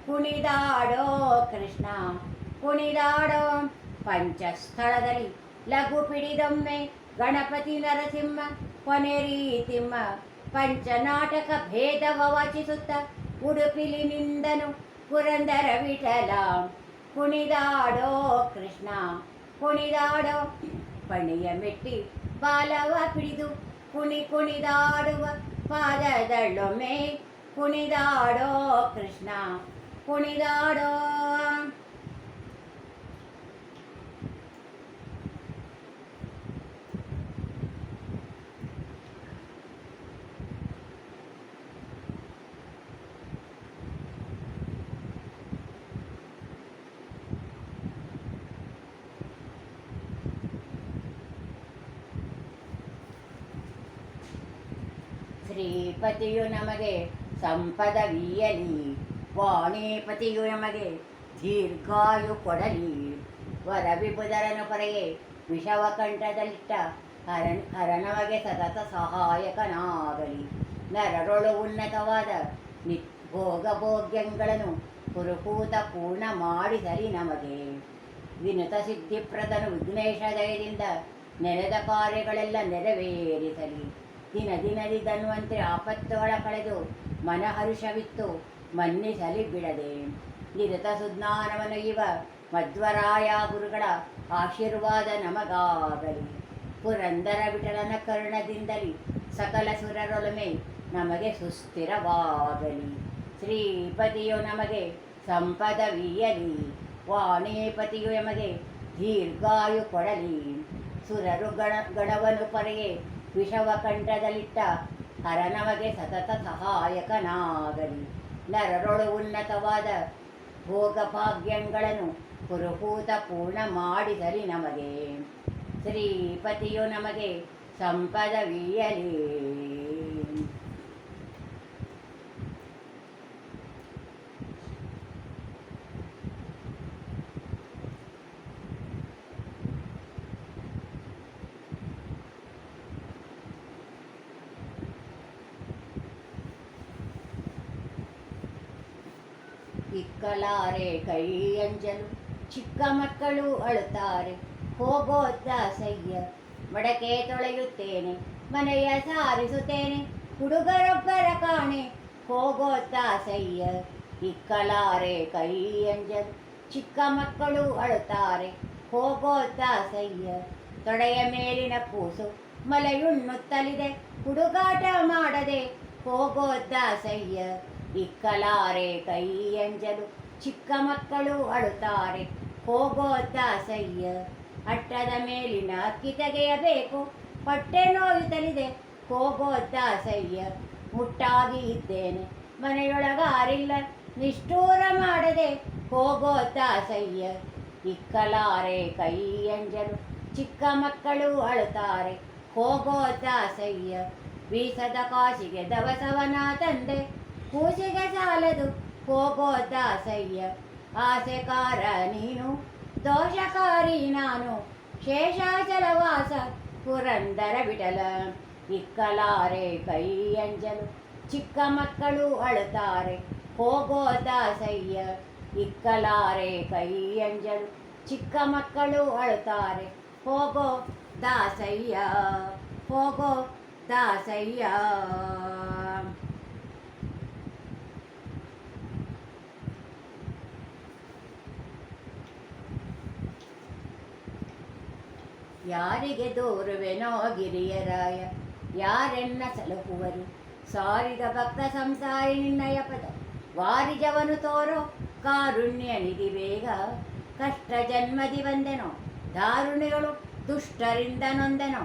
ಕುಣಿದಾಡೋ ಕೃಷ್ಣ ಕುಣಿದಾಡೋ, ಪಂಚಸ್ಥಳದಲ್ಲಿ ಲಘು ಪಿಡಿದೊಮ್ಮೆ ಗಣಪತಿ ನರಸಿಂಹ ಕೊನೆ ರೀತಿಮ್ಮ, ಪಂಚನಾಟಕ ಭೇದವ ವಾಚಿಸುತ್ತ ಉಡುಪಿಲಿ ನಿಂದನು ಪುರಂದರ ವಿಠಲ ಕುಣಿದಾಡೋ ಕೃಷ್ಣ ಕುಣಿದಾಡೋ, ಪಣಿಯ ಮೆಟ್ಟಿ ಬಾಲವ ಪಿಡಿದು ಕುಣಿದಾಡುವ ಪಾದದಳ್ಳೊಮ್ಮೆ ಕುಣಿದಾಡೋ ಕೃಷ್ಣ ಕುಣಿದಾಡೋ. ಶ್ರೀಪತಿಯು ನಮಗೆ ಸಂಪದವೀಯಲಿ, ವಾಣಿಪತಿಯು ನಮಗೆ ದೀರ್ಘಾಯು ಕೊಡಲಿ. ವರವಿಬುಧರನು ಪರೆಗೆ ವಿಷವ ಕಂಠದಲ್ಲಿಟ್ಟ ಹರ ನಮಗೆ ಸತತ ಸಹಾಯಕನಾಗಲಿ. ನರರೊಳು ಉನ್ನತವಾದ ಭೋಗಭೋಗ್ಯಗಳನ್ನು ಕುರುಕೂತ ಪೂರ್ಣ ಮಾಡಿಸಲಿ ನಮಗೆ. ವಿನುತ ಸಿದ್ಧಿಪ್ರದನು ವಿಘ್ನೇಶ ದಯದಿಂದ ನೆನೆದ ಕಾರ್ಯಗಳೆಲ್ಲ ನೆರವೇರಿಸಲಿ. ದಿನ ದಿನದಿ ಧನ್ವಂತರಿ ಆಪತ್ತುಗಳ ಕಳೆದು ಮನಹರ್ಷವಿತ್ತು ಮನ್ನಿಸಲಿ ಬಿಡದೆ. ನಿರತ ಸುಜ್ಞಾನವನ್ನು ಇವ ಮಧ್ವರಾಯ ಗುರುಗಳ ಆಶೀರ್ವಾದ ನಮಗಾಗಲಿ. ಪುರಂದರ ವಿಠಲನ ಕರ್ಣದಿಂದಲಿ ಸಕಲ ಸುರರೊಲುಮೆ ನಮಗೆ ಸುಸ್ಥಿರವಾಗಲಿ. ಶ್ರೀಪತಿಯು ನಮಗೆ ಸಂಪದವೀಯಲಿ, ವಾಣಿಪತಿಯು ನಮಗೆ ದೀರ್ಘಾಯು ಕೊಡಲಿ. ಸುರರು ಗಣವನ್ನು ಪರೆಗೆ ವಿಷವ ಕಂಠದಲ್ಲಿಟ್ಟ ಹರ ನಮಗೆ ಸತತ ಸಹಾಯಕನಾಗಲಿ. ನರರೊಳು ಉನ್ನತವಾದ ಭೋಗಭಾಗ್ಯಗಳನ್ನು ಕುರುಕೂತ ಪೂರ್ಣ ಮಾಡಿಸಲಿ ನಮಗೆ. ಶ್ರೀಪತಿಯು ನಮಗೆ ಸಂಪದವೀಯಲಿ. ಇಕ್ಕಲಾರೆ ಕೈ ಅಂಜಲು ಚಿಕ್ಕ ಮಕ್ಕಳು ಅಳುತ್ತಾರೆ, ಹೋಗೋದಾಸಯ್ಯ. ಮಡಕೆ ತೊಳೆಯುತ್ತೇನೆ, ಮನೆಯ ಸಾರಿಸುತ್ತೇನೆ, ಹುಡುಗರೊಬ್ಬರ ಕಾಣೆ, ಹೋಗೋದಾಸಯ್ಯ. ಇಕ್ಕಲಾರೆ ಕೈ ಅಂಜಲು ಚಿಕ್ಕ ಮಕ್ಕಳು ಅಳುತ್ತಾರೆ, ಹೋಗೋದಾಸಯ್ಯ. ತೊಡೆಯ ಮೇಲಿನ ಕೂಸು ಮಲೆಯುಣ್ಣುತ್ತಲಿದೆ, ಹುಡುಗಾಟ ಮಾಡದೆ, ಹೋಗೋದಾಸಯ್ಯ. ಇಕ್ಕಲಾರೆ ಕೈ ಅಂಜಲು ಚಿಕ್ಕ ಮಕ್ಕಳು ಅಳುತ್ತಾರೆ, ಹೋಗೋದಾಸಯ್ಯ. ಅಟ್ಟದ ಮೇಲಿನ ಅಕ್ಕಿ ತೆಗೆಯಬೇಕು, ಹೊಟ್ಟೆ ನೋಯುತ್ತಲಿದೆ, ಹೋಗೋದಾಸಯ್ಯ. ಮುಟ್ಟಾಗಿ ಇದ್ದೇನೆ, ಮನೆಯೊಳಗಾರಿಲ್ಲ, ನಿಷ್ಠೂರ ಮಾಡದೆ, ಹೋಗೋದಾಸಯ್ಯ. ಇಕ್ಕಲಾರೆ ಕೈ ಅಂಜಲು ಚಿಕ್ಕ ಮಕ್ಕಳು ಅಳುತ್ತಾರೆ, ಹೋಗೋದಾಸಯ್ಯ. ಬೀಸದ ಕಾಸಿಗೆ ದವಸವನ ತಂದೆ, ಕೂಸಿಗೆ ಸಾಲದು, ಹೋಗೋದಾಸಯ್ಯ. ಆಸೆಕಾರ ನೀನು, ದೋಷಕಾರಿ ನಾನು, ಶೇಷಾಚಲವಾಸ ಪುರಂದರ ವಿಠಲ. ಇಕ್ಕಲಾರೆ ಕೈ ಅಂಜಲು ಚಿಕ್ಕ ಮಕ್ಕಳು ಅಳುತ್ತಾರೆ, ಹೋಗೋದಾಸಯ್ಯ. ಇಕ್ಕಲಾರೆ ಕೈ ಅಂಜಲು ಚಿಕ್ಕ ಮಕ್ಕಳು ಅಳುತ್ತಾರೆ, ಹೋಗೋ ದಾಸಯ್ಯ, ಹೋಗೋ ದಾಸಯ್ಯ. ಯಾರಿಗೆ ದೂರುವೆನೋ ಗಿರಿಯರಾಯ, ಯಾರೆನ್ನ ಸಲಹುವರು, ಸಾರಿದ ಭಕ್ತ ಸಂಸಾರಿ ನಿನ್ನಯ ಪದ. ವಾರಿಜವನು ತೋರೋ ಕಾರುಣ್ಯ ನಿಧಿ ಬೇಗ, ಕಷ್ಟ ಜನ್ಮದಿ ಬಂದೆನೋ, ದಾರುಣಿಗಳು ದುಷ್ಟರಿಂದ ನೊಂದೆನೋ.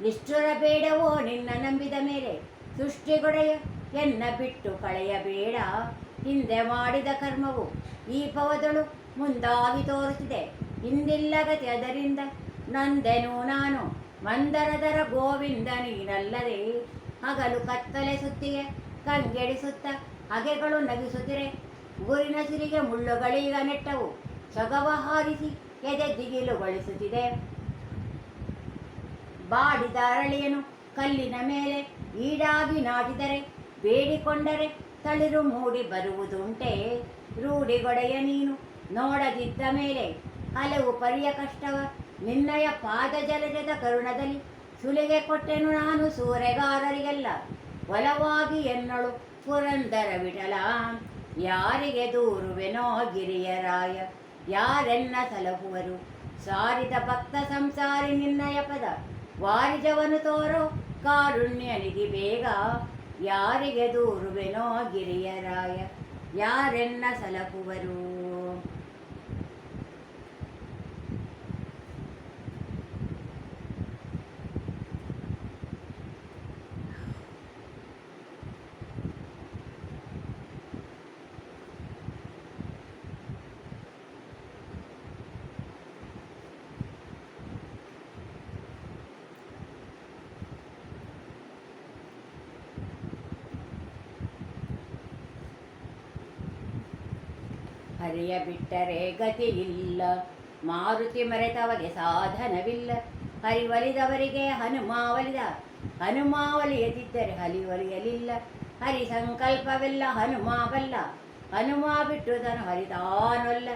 ನಿಷ್ಠುರ ಬೇಡವೋ ನಿನ್ನ ನಂಬಿದ ಮೇಲೆ, ಸೃಷ್ಟಿಗೊಡೆಯ ಎನ್ನ ಬಿಟ್ಟು ಕಳೆಯಬೇಡ. ಹಿಂದೆ ಮಾಡಿದ ಕರ್ಮವು ಈ ಪವದಳು ಮುಂದಾಗಿ ತೋರುತ್ತಿದೆ, ಹಿಂದಿಲ್ಲ ಗತಿ ಅದರಿಂದ ನೊಂದೆನು ನಾನು. ಮಂದರದರ ಗೋವಿಂದ ನೀನಲ್ಲದೆ, ಹಗಲು ಕತ್ತಲೆ ಸುತ್ತಿಗೆ ಕಂಗೆಡಿಸುತ್ತ ಹಗೆಗಳು ನಗಿಸುತ್ತಿರೆ. ಊರಿನ ಸಿರಿಗೆ ಮುಳ್ಳುಗಳೀಗ ನೆಟ್ಟವು, ಸೊಗವ ಹಾರಿಸಿ ಎದೆ ದಿಗಿಲುಗೊಳಿಸುತ್ತಿದೆ. ಬಾಡಿದ ಅರಳಿಯನು ಕಲ್ಲಿನ ಮೇಲೆ ಈಡಾಗಿ ನಾಟಿದರೆ, ಬೇಡಿಕೊಂಡರೆ ತಳಿರು ಮೂಡಿ ಬರುವುದುಂಟೆ. ರೂಢಿಗೊಡೆಯ ನೀನು ನೋಡದಿದ್ದ ಮೇಲೆ, ಹಲವು ಪರಿಯ ಕಷ್ಟವ ನಿನ್ನಯ ಪಾದ ಜಲಜದ ಕರುಣದಲ್ಲಿ. ಸುಲಿಗೆ ಕೊಟ್ಟೆನು ನಾನು ಸೂರೆಗಾರರಿಗೆಲ್ಲ, ಒಲವಾಗಿ ಎನ್ನಳು ಪುರಂದರ ವಿಠಲ. ಯಾರಿಗೆ ದೂರುವೆನೋ ಗಿರಿಯರಾಯ, ಯಾರೆನ್ನ ಸಲಹುವರು, ಸಾರಿದ ಭಕ್ತ ಸಂಸಾರಿ ನಿನ್ನಯ ಪದ. ವಾರಿಜವನು ತೋರೋ ಕಾರುಣ್ಯ ನಿಧಿ ಬೇಗ, ಯಾರಿಗೆ ದೂರುವೆನೋ ಗಿರಿಯರಾಯ, ಯಾರೆನ್ನ ಸಲಹುವರು. ಹರಿಯ ಬಿಟ್ಟರೆ ಗತಿಯಿಲ್ಲ, ಮಾರುತಿ ಮರೆತವಗೆ ಸಾಧನವಿಲ್ಲ. ಹರಿವಲಿದವರಿಗೆ ಹನುಮ ಒಲಿದ, ಹನುಮ ಒಲಿಯದಿದ್ದರೆ ಹಲಿ ಒಲಿಯಲಿಲ್ಲ. ಹರಿ ಸಂಕಲ್ಪವೆಲ್ಲ ಹನುಮ ಬಲ್ಲ, ಹನುಮ ಬಿಟ್ಟುದನು ಹರಿತಾನೊಲ್ಲ.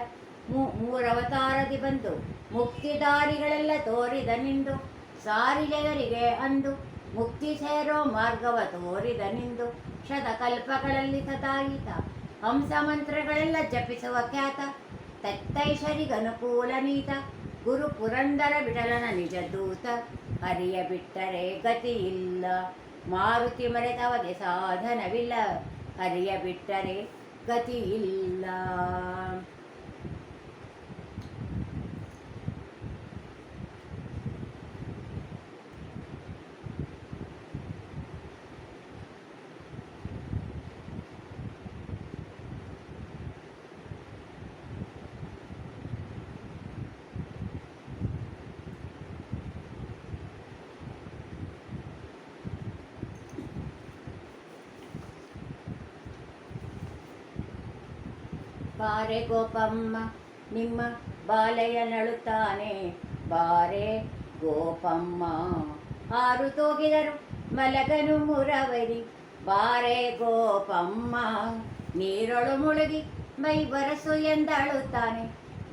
ಮೂರವತಾರದಿ ಬಂದು ಮುಕ್ತಿದಾರಿಗಳೆಲ್ಲ ತೋರಿದ ನಿಂದು, ಸಾರಿ ಜಗರಿಗೆ ಅಂದು ಮುಕ್ತಿ ಸೇರೋ ಮಾರ್ಗವ ತೋರಿದ ನಿಂದು. ಶತಕಲ್ಪಗಳಲ್ಲಿ ಸತಾಯಿತ ಹಂಸ ಮಂತ್ರಗಳೆಲ್ಲ ಜಪಿಸುವ ಖ್ಯಾತ, ತತ್ತೈಷರಿಗನುಕೂಲ ನೀತ, ಗುರು ಪುರಂದರ ವಿಠಲನ ನಿಜ ದೂತ. ಹರಿಯ ಬಿಟ್ಟರೆ ಗತಿಯಿಲ್ಲ, ಮಾರುತಿ ಮರೆತವಗೆ ಸಾಧನವಿಲ್ಲ. ಹರಿಯ ಬಿಟ್ಟರೆ ಗತಿಯಿಲ್ಲ. ಬಾರೆ ಗೋಪಮ್ಮ ನಿಮ್ಮ ಬಾಲಯ್ಯ ನಳುತ್ತಾನೆ, ಬಾರೆ ಗೋಪಮ್ಮ. ಆರು ತೂಗಿದರು ಮಲಗನು ಮುರವರಿ, ಬಾರೆ ಗೋಪಮ್ಮ. ನೀರೊಳು ಮುಳುಗಿ ಮೈ ಬರಸು ಎಂದಳುತ್ತಾನೆ,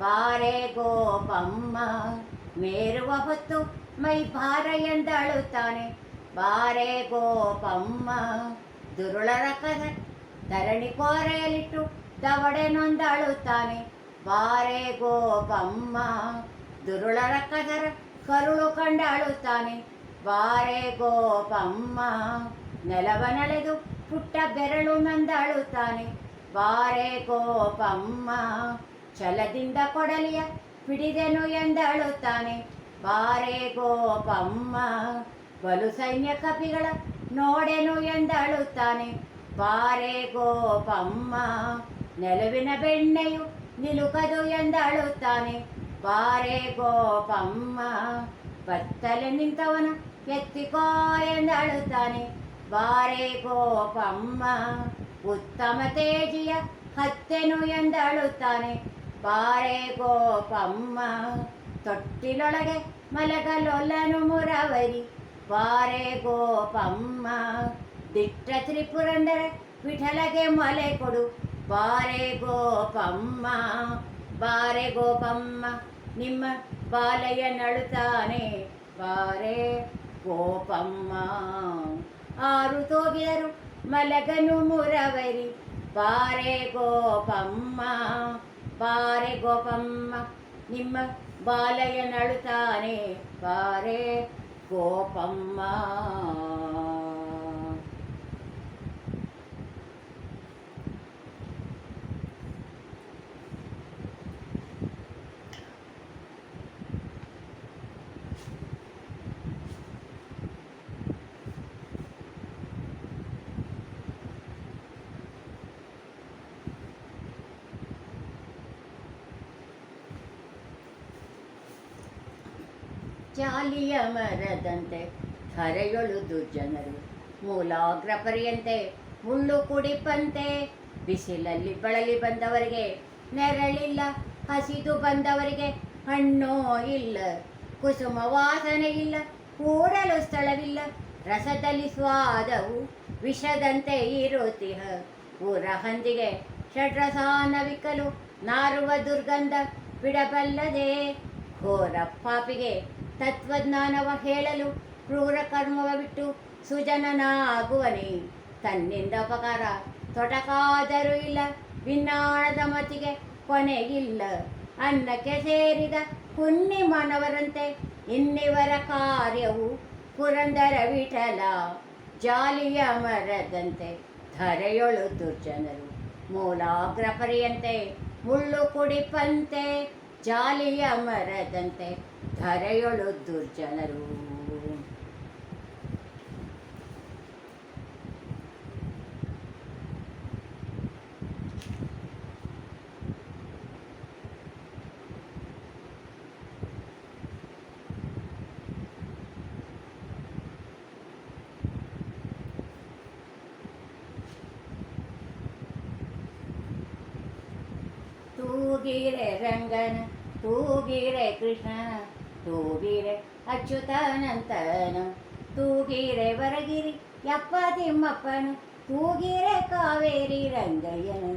ಬಾರೆ ಗೋಪಮ್ಮ. ಮೇರುವ ಹೊತ್ತು ಮೈ ಭಾರ ಎಂದಳುತ್ತಾನೆ, ಬಾರೆ ಗೋಪಮ್ಮ. ದುರುಳರ ಕದ ಧರಣಿ ಕೋರೆಯಲಿಟ್ಟು ದವಡೆ ನೊಂದಳುತ್ತಾನೆ, ಬಾರೆ ಗೋಪಮ್ಮ. ದುರುಳರ ಕದರ ಕರುಳು ಕಂಡಳುತ್ತಾನೆ, ಬಾರೆ ಗೋಪಮ್ಮ. ನೆಲವ ನಳೆದು ಪುಟ್ಟ ಬೆರಳು ನೊಂದಳುತ್ತಾನೆ, ಬಾರೆ ಗೋಪಮ್ಮ. ಛಲದಿಂದ ಕೊಡಲಿಯ ಪಿಡಿದೆನು ಎಂದಳುತ್ತಾನೆ, ಬಾರೆ ಗೋಪಮ್ಮ. ಬಲು ಸೈನ್ಯ ಕಪಿಗಳ ನೋಡೆನು ಎಂದಳುತ್ತಾನೆ, ಬಾರೆ ಗೋಪಮ್ಮ. ನೆಲುವಿನ ಬೆಣ್ಣೆಯು ನಿಲುಕದು ಎಂದಳುತ್ತಾನೆ, ಬಾರೆ ಗೋಪಮ್ಮ. ಬತ್ತಲೆ ನಿಂತವನ ಎತ್ತಿಕೋ ಎಂದಳುತ್ತಾನೆ, ಬಾರೆ ಗೋಪಮ್ಮ. ಉತ್ತಮ ತೇಜಿಯ ಹತ್ತೆನು ಎಂದಳುತ್ತಾನೆ, ಬಾರೆ ಗೋಪಮ್ಮ. ತೊಟ್ಟಿಲೊಳಗೆ ಮಲಗಲೊಲ್ಲನು ಮುರವರಿ, ಬಾರೆ ಗೋಪಮ್ಮ. ದಿಟ್ಟ ತ್ರಿಪುರಂದರ ವಿಠಲಗೆ ಮೊಲೆ ಕೊಡು, ಬಾರೆ ಗೋಪಮ್ಮ. ಬಾರೆ ಗೋಪಮ್ಮ ನಿಮ್ಮ ಬಾಲಯ್ಯ ನಳುತ್ತಾನೆ, ಬಾರೆ ಗೋಪಮ್ಮ. ಆರು ತೂಗಿದರು ಮಲಗನು ಮುರವರಿ, ಬಾರೆ ಗೋಪಮ್ಮ. ಬಾರೆ ಗೋಪಮ್ಮ ನಿಮ್ಮ ಬಾಲಯ್ಯ ನಳುತ್ತಾನೆ, ಬಾರೆ ಗೋಪಮ್ಮ. ಜಾಲಿಯ ಮರದಂತೆ ಹರೆಯೊಳು ದುರ್ಜನರು, ಮೂಲಾಗ್ರ ಪರ್ಯಂತೆ ಮುಳ್ಳು ಕುಡಿಪಂತೆ. ಬಿಸಿಲಲ್ಲಿ ಬಳಲಿ ಬಂದವರಿಗೆ ನೆರಳಿಲ್ಲ, ಹಸಿದು ಬಂದವರಿಗೆ ಹಣ್ಣೋ ಇಲ್ಲ. ಕುಸುಮ ವಾಸನೆ ಇಲ್ಲ, ಕೂಡಲು ಸ್ಥಳವಿಲ್ಲ. ರಸದಲ್ಲಿ ಸ್ವಾದವು ವಿಷದಂತೆ ಇರುತ್ತಿಹ, ಊರ ಹಂದಿಗೆ ಷಡ್ರಸಾನವಿಕ್ಕಲು ನಾರುವ ದುರ್ಗಂಧ ಬಿಡಬಲ್ಲದೆ. ಘೋರ ಪಾಪಿಗೆ ತತ್ವಜ್ಞಾನವ ಹೇಳಲು ಕ್ರೂರ ಕರ್ಮವ ಬಿಟ್ಟು ಸುಜನನಾಗುವನೇ. ತನ್ನಿಂದ ಉಪಕಾರ ತೊಟಕಾದರೂ ಇಲ್ಲ, ಭಿನ್ನಾಣದ ಮತಿಗೆ ಕೊನೆಗಿಲ್ಲ. ಅನ್ನಕ್ಕೆ ಸೇರಿದ ಹುನ್ನಿ ಮಾನವರಂತೆ ಇನ್ನಿವರ ಕಾರ್ಯವು ಪುರಂದರ ವಿಠಲ. ಜಾಲಿಯ ಮರದಂತೆ ಧರೆಯೊಳು ದುರ್ಜನರು, ಮೂಲಾಗ್ರ ಪರ್ಯಂತೆ ಮುಳ್ಳು ಕುಡಿಪಂತೆ. ಜಾಲಿಯ ಮರದಂತೆ ಧರೆಯೊಳು ದುರ್ಜನರು. ತೂಗಿರೆ ರಂಗನ ತೂಗಿರೆ ಕೃಷ್ಣನ ತೂಗಿರೆ ಅಚ್ಯುತಾನಂತನ ತೂಗಿರೆ ವರಗಿರಿ ಯಪ್ಪ ತಿಮ್ಮಪ್ಪನು ತೂಗಿರೆ ಕಾವೇರಿ ರಂಗಯ್ಯನು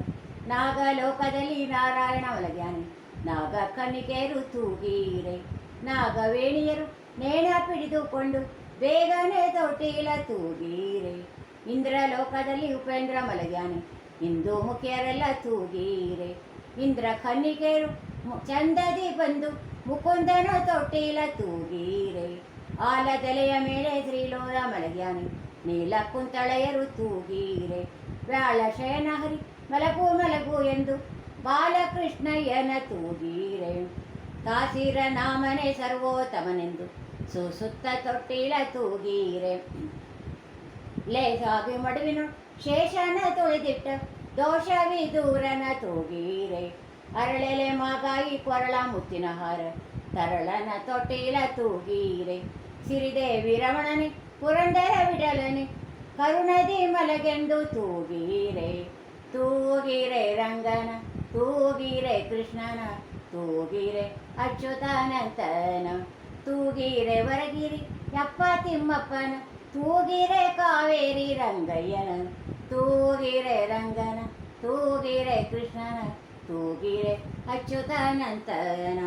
ನಾಗಲೋಕದಲ್ಲಿ ನಾರಾಯಣ ಒಲಗ್ಯಾನೆ ನಾಗ ಕನ್ನಿಕೆಯರು ತೂಗೀರೆ ನಾಗವೇಣಿಯರು ನೇಣ ಪಿಡಿದುಕೊಂಡು ಬೇಗನೆ ತೊಟ್ಟಿಲ ತೂಗೀರೆ ಇಂದ್ರಲೋಕದಲ್ಲಿ ಉಪೇಂದ್ರ ಮಲಗ್ಯಾನೆ ಇಂದು ಮುಖಿಯರೆಲ್ಲ ತೂಗೀರೆ ಇಂದ್ರ ಕನ್ನಿಕೆಯರು ಚಂದದಿ ಬಂದು ಮುಕುಂದನ ತೊಟ್ಟಿಲ ತೂಗೀರೆ ಆಲದೆಲೆಯ ಮೇಲೆ ಶ್ರೀಲೋಲ ಮಲಗ್ಯಾನೆ ನೀಲ ಕುಂತಳೆಯರು ತೂಗೀರೆ ವ್ಯಾಳ ಶಯನ ಹರಿ ಮಲಗು ಮಲಗು ಎಂದು ಬಾಲಕೃಷ್ಣಯ್ಯನ ತೂಗೀರೆ ಕಾಸಿರ ನಾಮನೆ ಸರ್ವೋತ್ತಮನೆಂದು ಸುಸುತ್ತ ತೊಟ್ಟಿಲ ತೂಗೀರೆ ಲೇಸಾಗಿ ಮಡುವಿನ ಶೇಷನ ತೊಳೆದಿಟ್ಟ ದೋಷವಿದೂರನ ತೂಗೀರೆ ಅರಳೆಲೆ ಮಾಗಾಯಿ ಕೊರಳ ಮುತ್ತಿನ ಹಾರ ತರಳನ ತೊಟ್ಟಿಲ ತೂಗೀರೆ ಸಿರಿದೇವಿ ರಮಣನೆ ಪುರಂದರ ವಿಡಲನೆ ಕರುಣದಿ ಮಲಗೆಂದು ತೂಗೀರೆ ತೂಗಿರೆ ರಂಗನ ತೂಗಿರೆ ಕೃಷ್ಣನ ತೂಗಿರೆ ಅಚ್ಯುತಾನಂತನ ತೂಗಿರೆ ವರಗಿರಿ ಯಪ್ಪ ತಿಮ್ಮಪ್ಪನ ತೂಗಿರೆ ಕಾವೇರಿ ರಂಗಯ್ಯನ ತೂಗಿರೆ ರಂಗನ ತೂಗಿರೆ ಕೃಷ್ಣನ ತೂಗಿರೆ ಅಚ್ಯುತಾನಂತನ.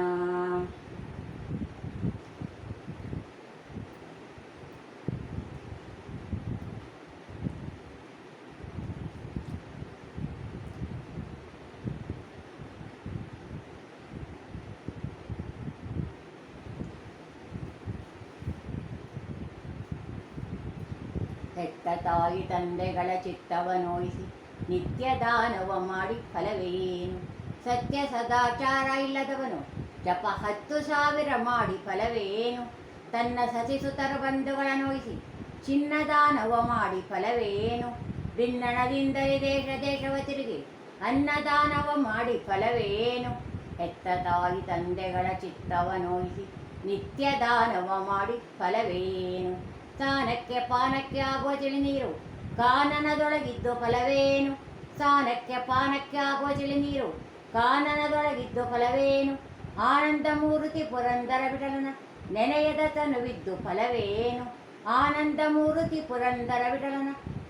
ಹೆತ್ತ ತಾಯಿ ತಂದೆಗಳ ಚಿತ್ತವನೋಯಿಸಿ ನಿತ್ಯ ದಾನವ ಮಾಡಿ ಫಲವೇನು? ಸತ್ಯ ಸದಾಚಾರ ಇಲ್ಲದವನು ಜಪ 10,000 ಮಾಡಿ ಫಲವೇನು? ತನ್ನ ಸತಿಸುತರ ಬಂಧುಗಳ ನೋಯಿಸಿ ಚಿನ್ನದಾನವ ಮಾಡಿ ಫಲವೇನು? ಭಿನ್ನಣದಿಂದಲೇ ದೇಶ ದೇಶವ ತಿರುಗಿ ಅನ್ನದಾನವ ಮಾಡಿ ಫಲವೇನು? ಹೆತ್ತ ತಾಯಿ ತಂದೆಗಳ ಚಿತ್ತವನೋಯಿಸಿ ನಿತ್ಯ ದಾನವ ಮಾಡಿ ಫಲವೇನು? ಸ್ನಾನಕ್ಕೆ ಪಾನಕ್ಕೆ ಆಗುವ ಚಳಿ ನೀರು ಕಾನನದೊಳಗಿದ್ದು ಫಲವೇನು? ಸ್ನಾನಕ್ಕೆ ಪಾನಕ್ಕೆ ಆಗುವ ಚಳಿ ನೀರು ಕಾನನದೊಳಗಿದ್ದು ಫಲವೇನು? ಆನಂದ ಮೂರ್ತಿ ಪುರಂದರ ವಿಠಲನ ನೆನೆಯದ ತನುವಿದ್ದು ಫಲವೇನು? ಆನಂದ ಮೂರ್ತಿ ಪುರಂದರ ವಿಠಲನ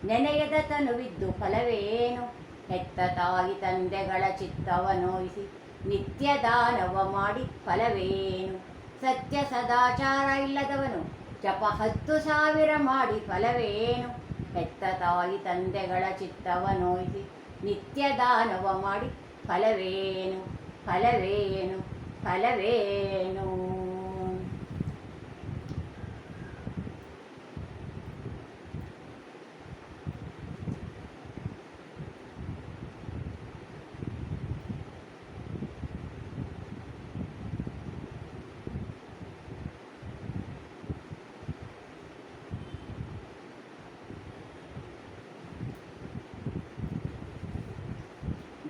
ನೆನೆಯದ ತನುವಿದ್ದು ಫಲವೇನು? ಹೆತ್ತ ತಾಯಿ ತಂದೆಗಳ ಚಿತ್ತವನೋಯಿಸಿ ನಿತ್ಯ ದಾನವ ಮಾಡಿ ಫಲವೇನು? ಸತ್ಯ ಸದಾಚಾರ ಇಲ್ಲದವನು ಜಪ 10,000 ಮಾಡಿ ಫಲವೇನು? ಹೆತ್ತ ತಾಯಿ ತಂದೆಗಳ ಚಿತ್ತವನೋಯಿಸಿ ನಿತ್ಯ ದಾನವ ಮಾಡಿ ಫಲವೇನು? ಫಲವೇನು? ಫಲವೇನು?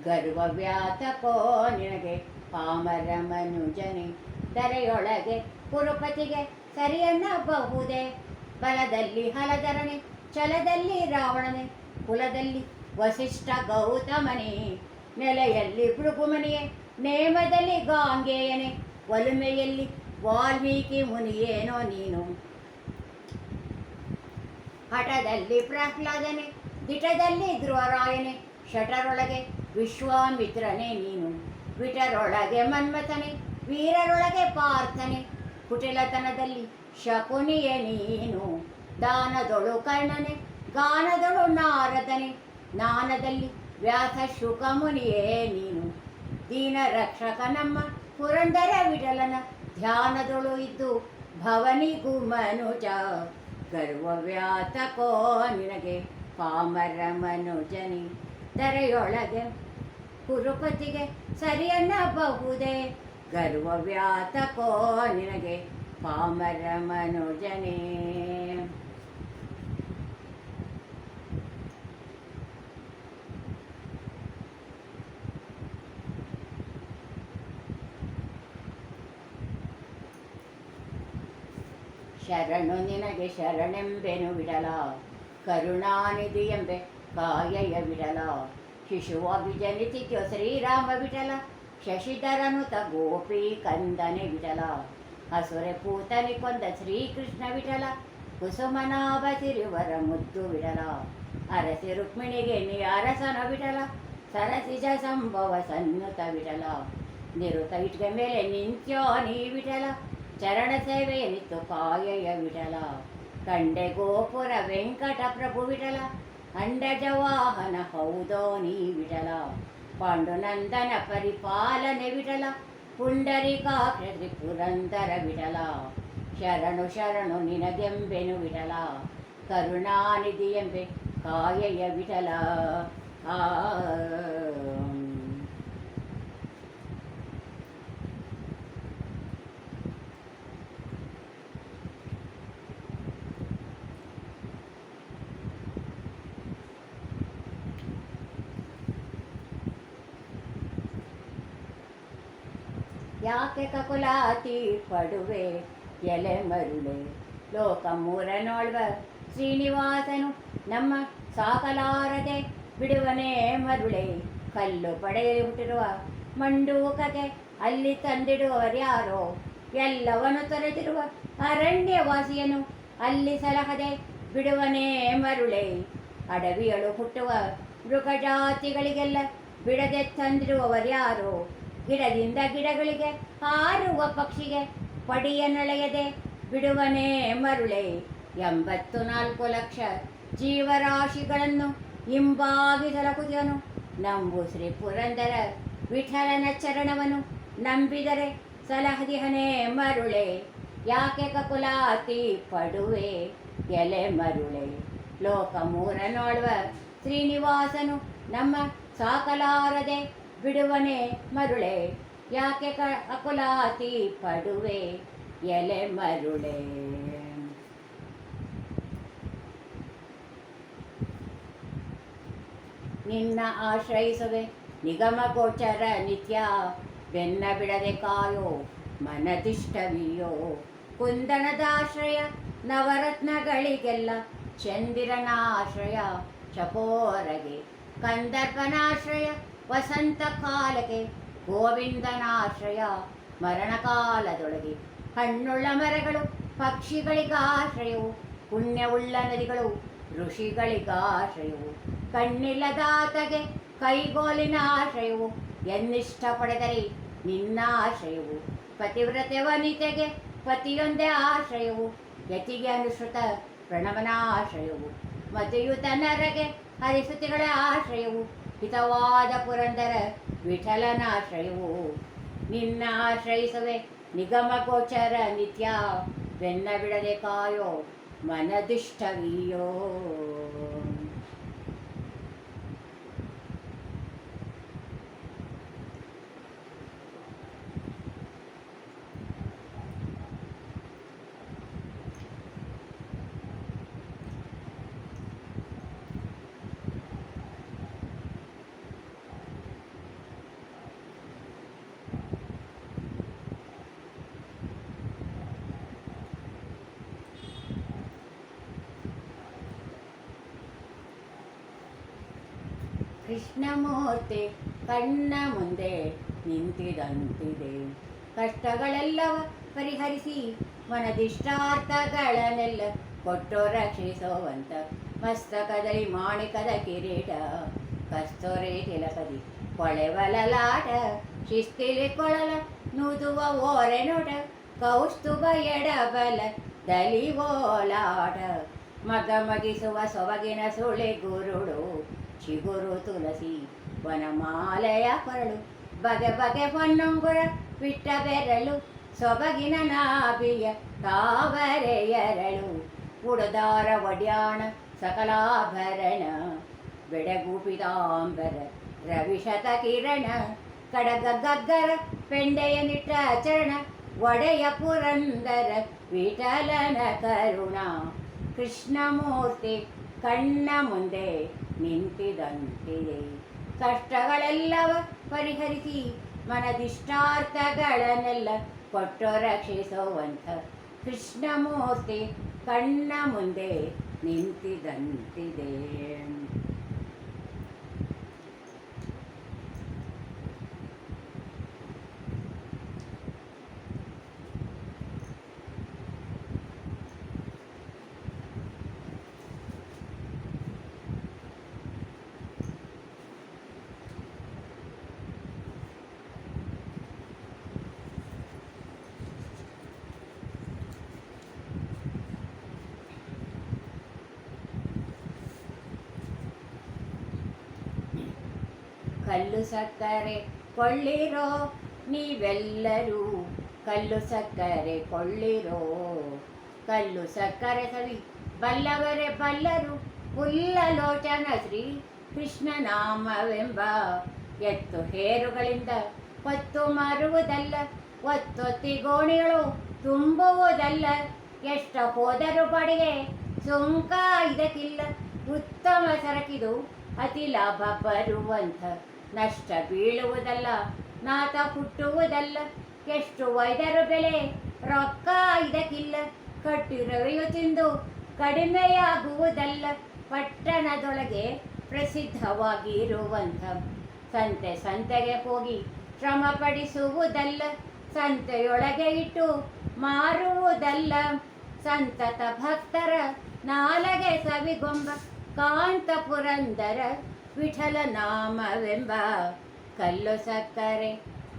ಗರ್ವವ್ಯಾತಕೋ ನಿನಗೆ ಪಾಮರ ಮನುಜನೆ ಧರೆಯೊಳಗೆ ಕುರುಪತಿಗೆ ಸರಿಯನ್ನಬಹುದೇ? ಬಲದಲ್ಲಿ ಹಲಧರನೆ ಛಲದಲ್ಲಿ ರಾವಣನೆ ಕುಲದಲ್ಲಿ ವಸಿಷ್ಠ ಗೌತಮನೇ ನೆಲೆಯಲ್ಲಿ ಭೃಗುಮನಿಯೇ ನೇಮದಲ್ಲಿ ಗಾಂಗೇಯನೇ ಒಲುಮೆಯಲ್ಲಿ ವಾಲ್ಮೀಕಿ ಮುನಿಯೇನೋ ನೀನು. ಹಠದಲ್ಲಿ ಪ್ರಹ್ಲಾದನೆ ದಿಟದಲ್ಲಿ ಧ್ರುವರಾಯನೇ ಶಟರೊಳಗೆ ವಿಶ್ವಾಮಿತ್ರನೇ ನೀನು. ವಿಟರೊಳಗೆ ಮನ್ಮಥನೆ ವೀರರೊಳಗೆ ಪಾರ್ಥನೆ ಕುಟಿಲತನದಲ್ಲಿ ಶಕುನಿಯೇ ನೀನು. ದಾನದೊಳು ಕರ್ಣನೆ ಗಾನದೊಳು ನಾರದನೆ ಜ್ಞಾನದಲ್ಲಿ ವ್ಯಾಸ ಶುಕಮುನಿಯೇ ನೀನು. ದೀನ ರಕ್ಷಕ ನಮ್ಮ ಪುರಂದರ ವಿಠಲನ ಧ್ಯಾನದೊಳು ಇದ್ದು ಭವನಿಗೂ ಮನುಜ. ಗರ್ವವ್ಯಾತಕೋ ನಿನಗೆ ಪಾಮರ ಮನುಜನಿ ಧರೆಯೊಳಗೆ ಕುರುಪತಿಗೆ ಸರಿಯನ್ನಬಹುದೇ? ಗರ್ವವ್ಯಾತಕೋ ನಿನಗೆ ಪಾಮರ ಮನುಜನೇ. ಶರಣು ನಿನಗೆ ಶರಣೆಂಬೆನು ವಿಡಲ ಕರುಣಾನಿಧಿ ಎಂಬೆ ಕಾಯಯ ವಿಡಲ. ಶಿಶುವಾಗಿ ಜನಿಸಿದ್ಯೋ ಶ್ರೀರಾಮ ವಿಠಲ ಶಶಿಧರನುತ ಗೋಪಿ ಕಂದನೆ ವಿಠಲ ಹಸುರೆ ಪೂತನಿ ಕೊಂದ ಶ್ರೀಕೃಷ್ಣ ವಿಠಲ ಕುಸುಮನಾಭ ತಿರುವರ ಮುದ್ದು ವಿಠಲ ಅರಸಿ ರುಕ್ಮಿಣಿಗೆ ನೀ ಅರಸನ ವಿಠಲ ಸರಸಿಜ ಸಂಭವ ಸನ್ನುತ ವಿಠಲ ನಿರುತ ಇಟ್ಗೆ ಮೇಲೆ ನಿಂತ್ಯೋ ನೀ ವಿಠಲ ಚರಣ ಸೇವೆಯ ನಿತ್ತು ಕಾಯಯ ವಿಠಲ ಕಂಡೆ ಗೋಪುರ ವೆಂಕಟ ಪ್ರಭು ವಿಠಲ ಅಂಡಜ ವಾಹನ ಹೌದೋ ನೀ ವಿಠಲ ಪಾಂಡುನಂದನ ಪರಿಪಾಲನೆ ವಿಠಲ ಪುಂಡರಿಕಾಕ್ಷ ತ್ರಿಪುರಂದರ ವಿಠಲ ಶರಣು ಶರಣು ನಿನಗೆಂಬೆನು ವಿಠಲ ಕರುಣಾನಿಧಿಯೆಂಬೆ ಕಾಯಯ ವಿಠಲ ಆ ಯಾಕೆ ಕಕುಲಾತಿ ಪಡುವೆ ಎಲೆ ಮರುಳೆ ಲೋಕ ಮೂರನೊಳ್ವ ಶ್ರೀನಿವಾಸನು ನಮ್ಮ ಸಾಕಲಾರದೆ ಬಿಡುವನೇ ಮರುಳೆ ಕಲ್ಲು ಪಡೆಯಲಿ ಹುಟ್ಟಿರುವ ಮಂಡೂಕಕ್ಕೆ ಅಲ್ಲಿ ತಂದಿಡುವವರ್ಯಾರೋ ಎಲ್ಲವನು ತೊರೆದಿರುವ ಅರಣ್ಯವಾಸಿಯನು ಅಲ್ಲಿ ಸಲಹದೆ ಬಿಡುವನೇ ಮರುಳೆ ಅಡವಿಯಳು ಹುಟ್ಟುವ ಮೃಗಜಾತಿಗಳಿಗೆಲ್ಲ ಬಿಡದೆ ತಂದಿರುವವರ್ಯಾರೋ ಗಿಡದಿಂದ ಗಿಡಗಳಿಗೆ ಹಾರುವ ಪಕ್ಷಿಗೆ ಪಡಿಯ ನಳೆಯದೆ ಬಿಡುವನೇ ಮರುಳೆ 84 ಲಕ್ಷ ಜೀವರಾಶಿಗಳನ್ನು ಹಿಂಬಾಗಿ ಸಲಕುತಿಯನು ನಂಬು ಶ್ರೀ ಪುರಂದರ ವಿಠಲನ ಚರಣವನು ನಂಬಿದರೆ ಸಲಹದಿಹನೇ ಮರುಳೆ ಯಾಕೆ ಕಕುಲಾತಿ ಪಡುವೆ ಎಲೆ ಮರುಳೆ ಲೋಕ ಮೂರನೊಳ್ವ ಶ್ರೀನಿವಾಸನು ನಮ್ಮ ಸಾಕಲಾರದೆ ಬಿಡುವನೆ ಮರುಳೆ ಯಾಕೆ ಅಕುಲಾತಿ ಪಡುವೆ ಎಲೆ ಮರುಳೆ ನಿನ್ನ ಆಶ್ರಯಿಸುವೆ ನಿಗಮ ಗೋಚರ ನಿತ್ಯ ಬೆನ್ನ ಬಿಡದೆ ಕಾಯೋ ಮನದಿಷ್ಟವಿಯೋ ಕುಂದಣದಾಶ್ರಯ ನವರತ್ನಗಳಿಗೆಲ್ಲ ಚಂದಿರನಾಶ್ರಯ ಚಕೋರಗೆ ಕಂದರ್ಪನಾಶ್ರಯ ವಸಂತ ಕಾಲಕ್ಕೆ ಗೋವಿಂದನಾಶ್ರಯ ಮರಣಕಾಲದೊಳಗೆ ಹಣ್ಣುಳ್ಳ ಮರಗಳು ಪಕ್ಷಿಗಳಿಗಾಶ್ರಯವು ಪುಣ್ಯವುಳ್ಳ ನದಿಗಳು ಋಷಿಗಳಿಗಾಶ್ರಯವು ಕಣ್ಣಿಲ್ಲದಾತಗೆ ಕೈಗೋಲಿನ ಆಶ್ರಯವು ಎನ್ನಿಷ್ಟ ಪಡೆದರೆ ನಿನ್ನ ಆಶ್ರಯವು ಪತಿವ್ರತೆ ವನಿತೆಗೆ ಪತಿಯೊಂದೇ ಆಶ್ರಯವು ಯತಿಗೆ ಅನುಸೃತ ಪ್ರಣವನಾಶ್ರಯವು ಮತಿಯುತ ನರಗೆ ಹರಿಸುತಿಗಳ ಆಶ್ರಯವು ಹಿತವಾದ ಪುರಂದರ ವಿಠಲನಾಶ್ರಯವು ನಿನ್ನ ಆಶ್ರಯಿಸುವೆ ನಿಗಮ ಗೋಚರ ನಿತ್ಯ ಬೆನ್ನ ಬಿಡದೆ ಕಾಯೋ ಮನದಿಷ್ಟವಿಯೋ ಕೃಷ್ಣಮೂರ್ತಿ ಕಣ್ಣ ಮುಂದೆ ನಿಂತಿದಂತಿದೆ ಕಷ್ಟಗಳೆಲ್ಲವ ಪರಿಹರಿಸಿ ಮನದಿಷ್ಟಾರ್ಥಗಳನ್ನೆಲ್ಲ ಕೊಟ್ಟು ರಕ್ಷಿಸುವಂತ ಮಸ್ತಕದಲ್ಲಿ ಮಾಣಿಕದ ಕಿರೀಟ ಕಸ್ತೂರಿ ತಿಲಕದಿ ಕೊಳೆವಲಲಾಟ ಶಿಸ್ತಿಲಿ ಕೊಳಲ ನೂದುವ ಓರೆ ನೋಟ ಕೌಸ್ತುಭ ಎಡಬಲ ದಲಿ ಓಲಾಟ ಮಗ ಮಗಿಸುವ ಸೊಬಗಿನ ಸುಳೆ ಗುರುಡು ಚಿಗುರು ತುಳಸಿ ವನಮಾಲೆಯ ಕೊರಳು ಬಗೆ ಬಗೆ ಹೊನ್ನೊಂಗುರ ಬಿಟ್ಟ ಬೆರಳು ಸೊಬಗಿನ ನಾಭಿಯ ತಾವರೆಯರಳು ಉಡದಾರ ಒಡ್ಯಾಣ ಸಕಲಾಭರಣ ಬೆಡಗು ಪಿತಾಂಬರ ರವಿಶತ ಕಿರಣ ಕಡಗ ಗಗ್ಗರ ಪೆಂಡೆಯ ನಿಟ್ಟ ಚರಣ ಒಡೆಯ ಪುರಂದರ ವಿಠಲನ ಕರುಣ ಕೃಷ್ಣಮೂರ್ತಿ ಕಣ್ಣ ಮುಂದೆ ನಿಂತಿದಂತಿದೆ ಕಷ್ಟಗಳೆಲ್ಲವ ಪರಿಹರಿಸಿ ಮನದಿಷ್ಟಾರ್ಥಗಳನ್ನೆಲ್ಲ ಕೊಟ್ಟು ರಕ್ಷಿಸುವಂಥ ಕೃಷ್ಣಮೂರ್ತಿ ಕಣ್ಣ ಮುಂದೆ ನಿಂತಿದಂತಿದೆ. ಕಲ್ಲು ಸಕ್ಕರೆ ಕೊಳ್ಳಿರೋ ನೀವೆಲ್ಲರೂ, ಕಲ್ಲು ಸಕ್ಕರೆ ಕೊಳ್ಳಿರೋ. ಕಲ್ಲು ಸಕ್ಕರೆ ಸವಿ ಬಲ್ಲವರೇ ಬಲ್ಲರು, ಪುಲ್ಲಲೋಚನ ಶ್ರೀ ಕೃಷ್ಣ ನಾಮವೆಂಬ. ಎತ್ತು ಹೇರುಗಳಿಂದ ಹೊತ್ತು ಮಾರುವುದಲ್ಲ, ಒತ್ತೊತ್ತಿ ಗೋಣಿಗಳು ತುಂಬುವುದಲ್ಲ. ಎಷ್ಟ ಹೋದರೂ ಬಡಿಗೆ ಸುಂಕ ಇದಕ್ಕಿಲ್ಲ, ಉತ್ತಮ ಸರಕಿದು ಅತಿ ಲಾಭ ಬರುವಂಥ. ನಷ್ಟ ಬೀಳುವುದಲ್ಲ, ನಾತ ಹುಟ್ಟುವುದಲ್ಲ. ಎಷ್ಟು ಒಯ್ದರೂ ಬೆಲೆ ರೊಕ್ಕ ಇದಕ್ಕಿಲ್ಲ, ಕಟ್ಟಿರವೆಯು ತಿಂದು ಕಡಿಮೆಯಾಗುವುದಲ್ಲ. ಪಟ್ಟಣದೊಳಗೆ ಪ್ರಸಿದ್ಧವಾಗಿರುವಂಥ ಸಂತೆ ಸಂತೆಗೆ ಹೋಗಿ ಶ್ರಮ ಪಡಿಸುವುದಲ್ಲ, ಸಂತೆಯೊಳಗೆ ಇಟ್ಟು ಮಾರುವುದಲ್ಲ. ಸಂತತ ಭಕ್ತರ ನಾಲಗೆ ಸವಿಗೊಂಬ, ಕಾಂತ ಪುರಂದರ ವಿಠಲ ನಾಮವೆಂಬ. ಕಲ್ಲು ಸಕ್ಕರೆ